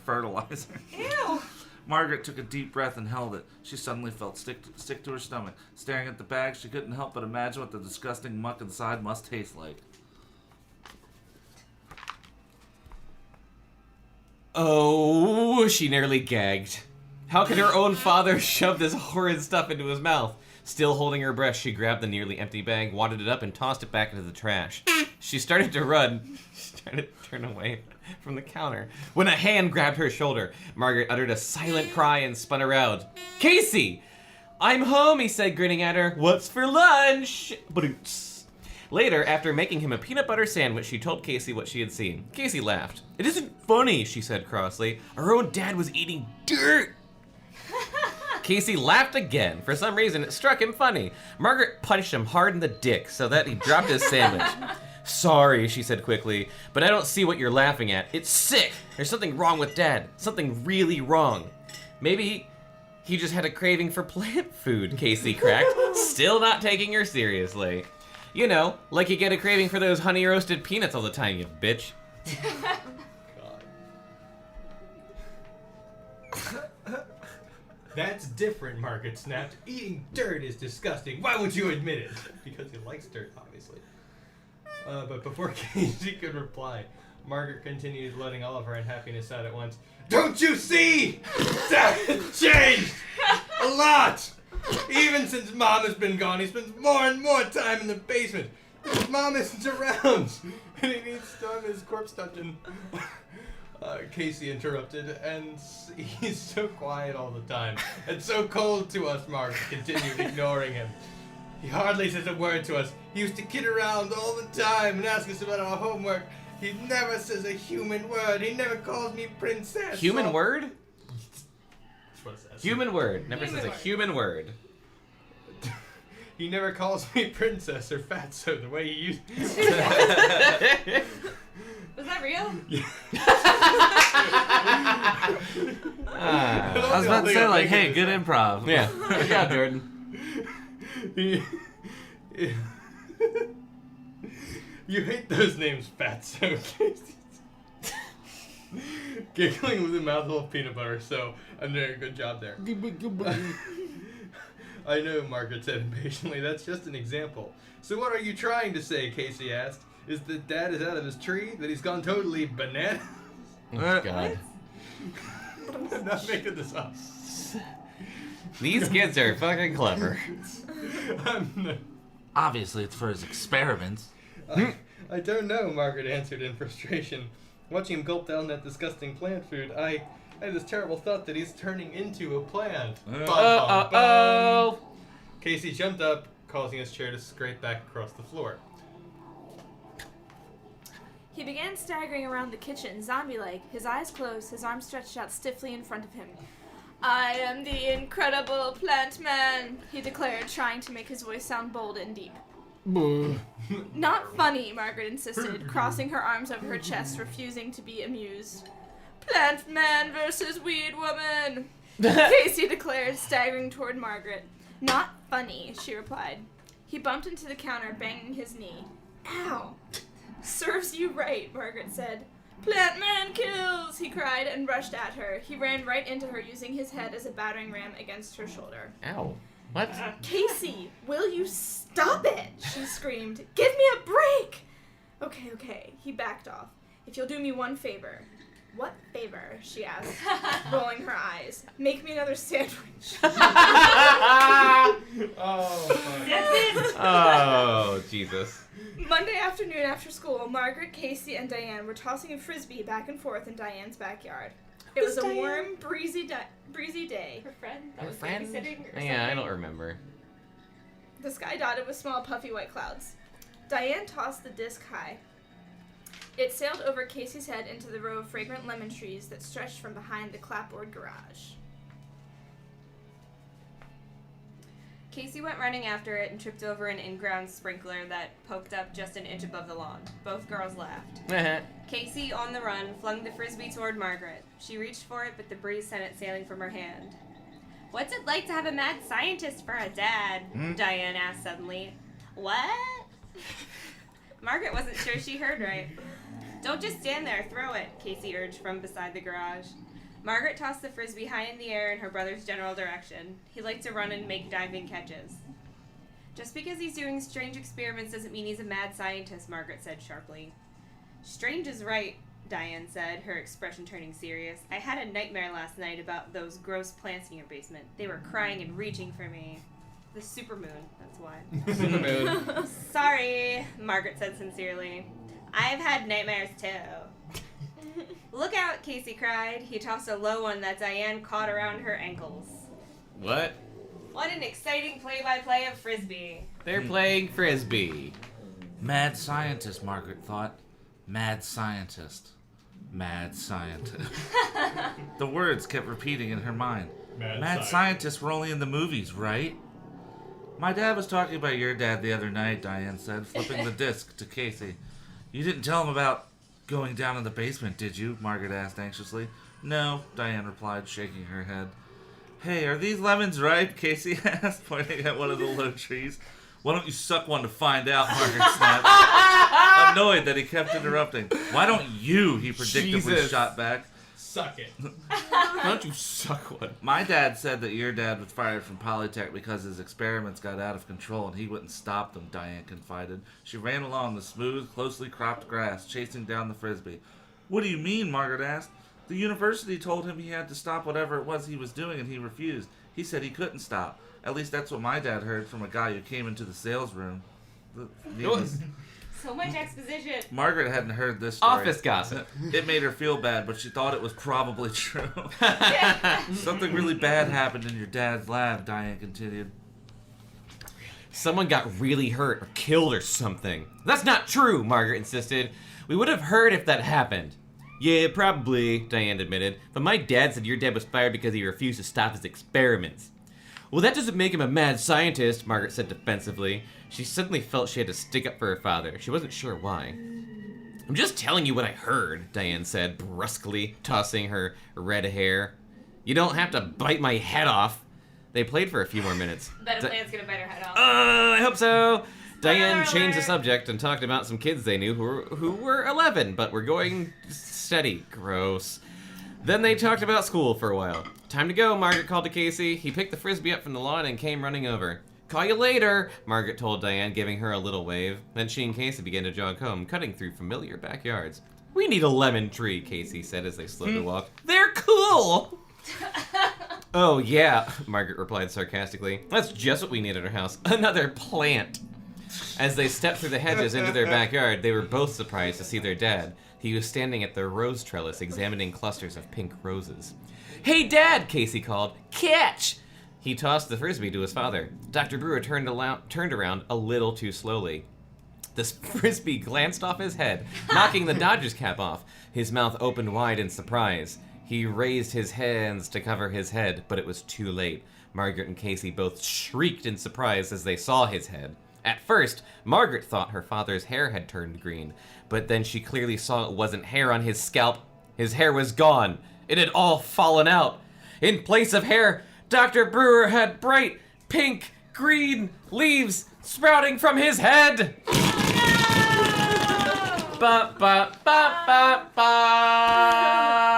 fertilizer. Ew. Margaret took a deep breath and held it. She suddenly felt sick to her stomach. Staring at the bag, she couldn't help but imagine what the disgusting muck inside must taste like. Oh, she nearly gagged. How could her own father shove this horrid stuff into his mouth? Still holding her breath, she grabbed the nearly empty bag, wadded it up, and tossed it back into the trash. She started to run. She started to turn away from the counter when a hand grabbed her shoulder. Margaret uttered a silent cry and spun around. Casey! I'm home, he said, grinning at her. What's for lunch? Ba-doots. Later, after making him a peanut butter sandwich, she told Casey what she had seen. Casey laughed. It isn't funny, she said crossly. Our own dad was eating dirt. Casey laughed again. For some reason, it struck him funny. Margaret punched him hard in the dick so that he dropped his sandwich. Sorry, she said quickly, but I don't see what you're laughing at. It's sick. There's something wrong with Dad. Something really wrong. Maybe he just had a craving for plant food, Casey cracked, still not taking her seriously. You know, like you get a craving for those honey roasted peanuts all the time, you bitch. That's different, Margaret snapped. Eating dirt is disgusting. Why would you admit it? Because he likes dirt, obviously. But before Casey could reply, Margaret continued, letting all of her unhappiness out at once. Don't you see? That's changed a lot. Even since Mom has been gone, he spends more and more time in the basement. Because Mom isn't around, and he needs to have his corpse dungeon. Casey interrupted, and he's so quiet all the time, and so cold to us, Margaret continued, ignoring him. He hardly says a word to us. He used to kid around all the time and ask us about our homework. He never says a human word. He never calls me princess. Human word? That's what it says. Human word. Never says a human word. He never calls me princess or fatso the way he used to. Was that real? Yeah. I was about to say, like, hey, good improv. Yeah. Good job, Jordan. You hate those names, fatso. Giggling with a mouthful of peanut butter, so I'm doing a good job there. I know, Margaret said impatiently. That's just an example. So what are you trying to say, Casey asked? Is that Dad is out of his tree? That he's gone totally bananas? Oh, God. I'm not making this up. These kids are fucking clever. Obviously, it's for his experiments. I don't know, Margaret answered in frustration. Watching him gulp down that disgusting plant food, I had this terrible thought that he's turning into a plant. Oh. Casey jumped up, causing his chair to scrape back across the floor. He began staggering around the kitchen, zombie-like, his eyes closed, his arms stretched out stiffly in front of him. I am the incredible plant man, he declared, trying to make his voice sound bold and deep. Not funny, Margaret insisted, crossing her arms over her chest, refusing to be amused. Plant man versus weed woman, Casey declared, staggering toward Margaret. Not funny, she replied. He bumped into the counter, banging his knee. Ow! Serves you right, Margaret said. Plant man kills, he cried and rushed at her. He ran right into her, using his head as a battering ram against her shoulder. Ow. What? Casey, will you stop it? She screamed. Give me a break! Okay. He backed off. If you'll do me one favor. What favor? She asked, rolling her eyes. Make me another sandwich. Oh, Jesus. Monday afternoon after school, Margaret, Casey, and Diane were tossing a frisbee back and forth in Diane's backyard. It was a warm, breezy day. Her friend that Her was friend? babysitting or Yeah, I something. don't remember. The sky dotted with small, puffy white clouds. Diane tossed the disc high. It sailed over Casey's head into the row of fragrant lemon trees that stretched from behind the clapboard garage. Casey went running after it and tripped over an in-ground sprinkler that poked up just an inch above the lawn. Both girls laughed. Casey, on the run, flung the frisbee toward Margaret. She reached for it, but the breeze sent it sailing from her hand. What's it like to have a mad scientist for a dad? Diane asked suddenly. What? Margaret wasn't sure she heard right. Don't just stand there, throw it, Casey urged from beside the garage. Margaret tossed the frisbee high in the air in her brother's general direction. He liked to run and make diving catches. Just because he's doing strange experiments doesn't mean he's a mad scientist, Margaret said sharply. Strange is right, Diane said, her expression turning serious. I had a nightmare last night about those gross plants in your basement. They were crying and reaching for me. The supermoon, that's why. Supermoon. Sorry, Margaret said sincerely. I've had nightmares too. Look out, Casey cried. He tossed a low one that Diane caught around her ankles. What? What an exciting play-by-play of Frisbee. They're playing Frisbee. Mad scientist, Margaret thought. Mad scientist. Mad scientist. The words kept repeating in her mind. Mad scientists were only in the movies, right? My dad was talking about your dad the other night, Diane said, flipping the disc to Casey. You didn't tell him about going down in the basement, did you? Margaret asked anxiously. No, Diane replied, shaking her head. Hey, are these lemons ripe? Casey asked, pointing at one of the low trees. Why don't you suck one to find out, Margaret snapped. Annoyed that he kept interrupting. Why don't you, he predictably shot back. Suck it. Why don't you suck one? My dad said that your dad was fired from Polytech because his experiments got out of control and he wouldn't stop them, Diane confided. She ran along the smooth, closely cropped grass, chasing down the Frisbee. What do you mean? Margaret asked. The university told him he had to stop whatever it was he was doing and he refused. He said he couldn't stop. At least that's what my dad heard from a guy who came into the sales room. So much exposition. Margaret hadn't heard this story. Office gossip. It made her feel bad, but she thought it was probably true. Something really bad happened in your dad's lab, Diane continued. Someone got really hurt or killed or something. That's not true, Margaret insisted. We would have heard if that happened. Yeah, probably, Diane admitted. But my dad said your dad was fired because he refused to stop his experiments. Well, that doesn't make him a mad scientist, Margaret said defensively. She suddenly felt she had to stick up for her father. She wasn't sure why. I'm just telling you what I heard, Diane said, brusquely, tossing her red hair. You don't have to bite my head off. They played for a few more minutes. Bet a plant's gonna bite her head off. I hope so. Diane changed the subject and talked about some kids they knew who were 11, but were going steady. Gross. Then they talked about school for a while. Time to go, Margaret called to Casey. He picked the Frisbee up from the lawn and came running over. Call you later, Margaret told Diane, giving her a little wave. Then she and Casey began to jog home, cutting through familiar backyards. We need a lemon tree, Casey said as they slowly walked. They're cool! Oh, yeah, Margaret replied sarcastically. That's just what we need at our house. Another plant. As they stepped through the hedges into their backyard, they were both surprised to see their dad. He was standing at the rose trellis, examining clusters of pink roses. Hey, Dad, Casey called. Catch! He tossed the Frisbee to his father. Dr. Brewer turned around a little too slowly. The Frisbee glanced off his head, knocking the Dodgers cap off. His mouth opened wide in surprise. He raised his hands to cover his head, but it was too late. Margaret and Casey both shrieked in surprise as they saw his head. At first, Margaret thought her father's hair had turned green, but then she clearly saw it wasn't hair on his scalp. His hair was gone. It had all fallen out. In place of hair, Dr. Brewer had bright pink, green leaves sprouting from his head. Ba ba ba ba ba.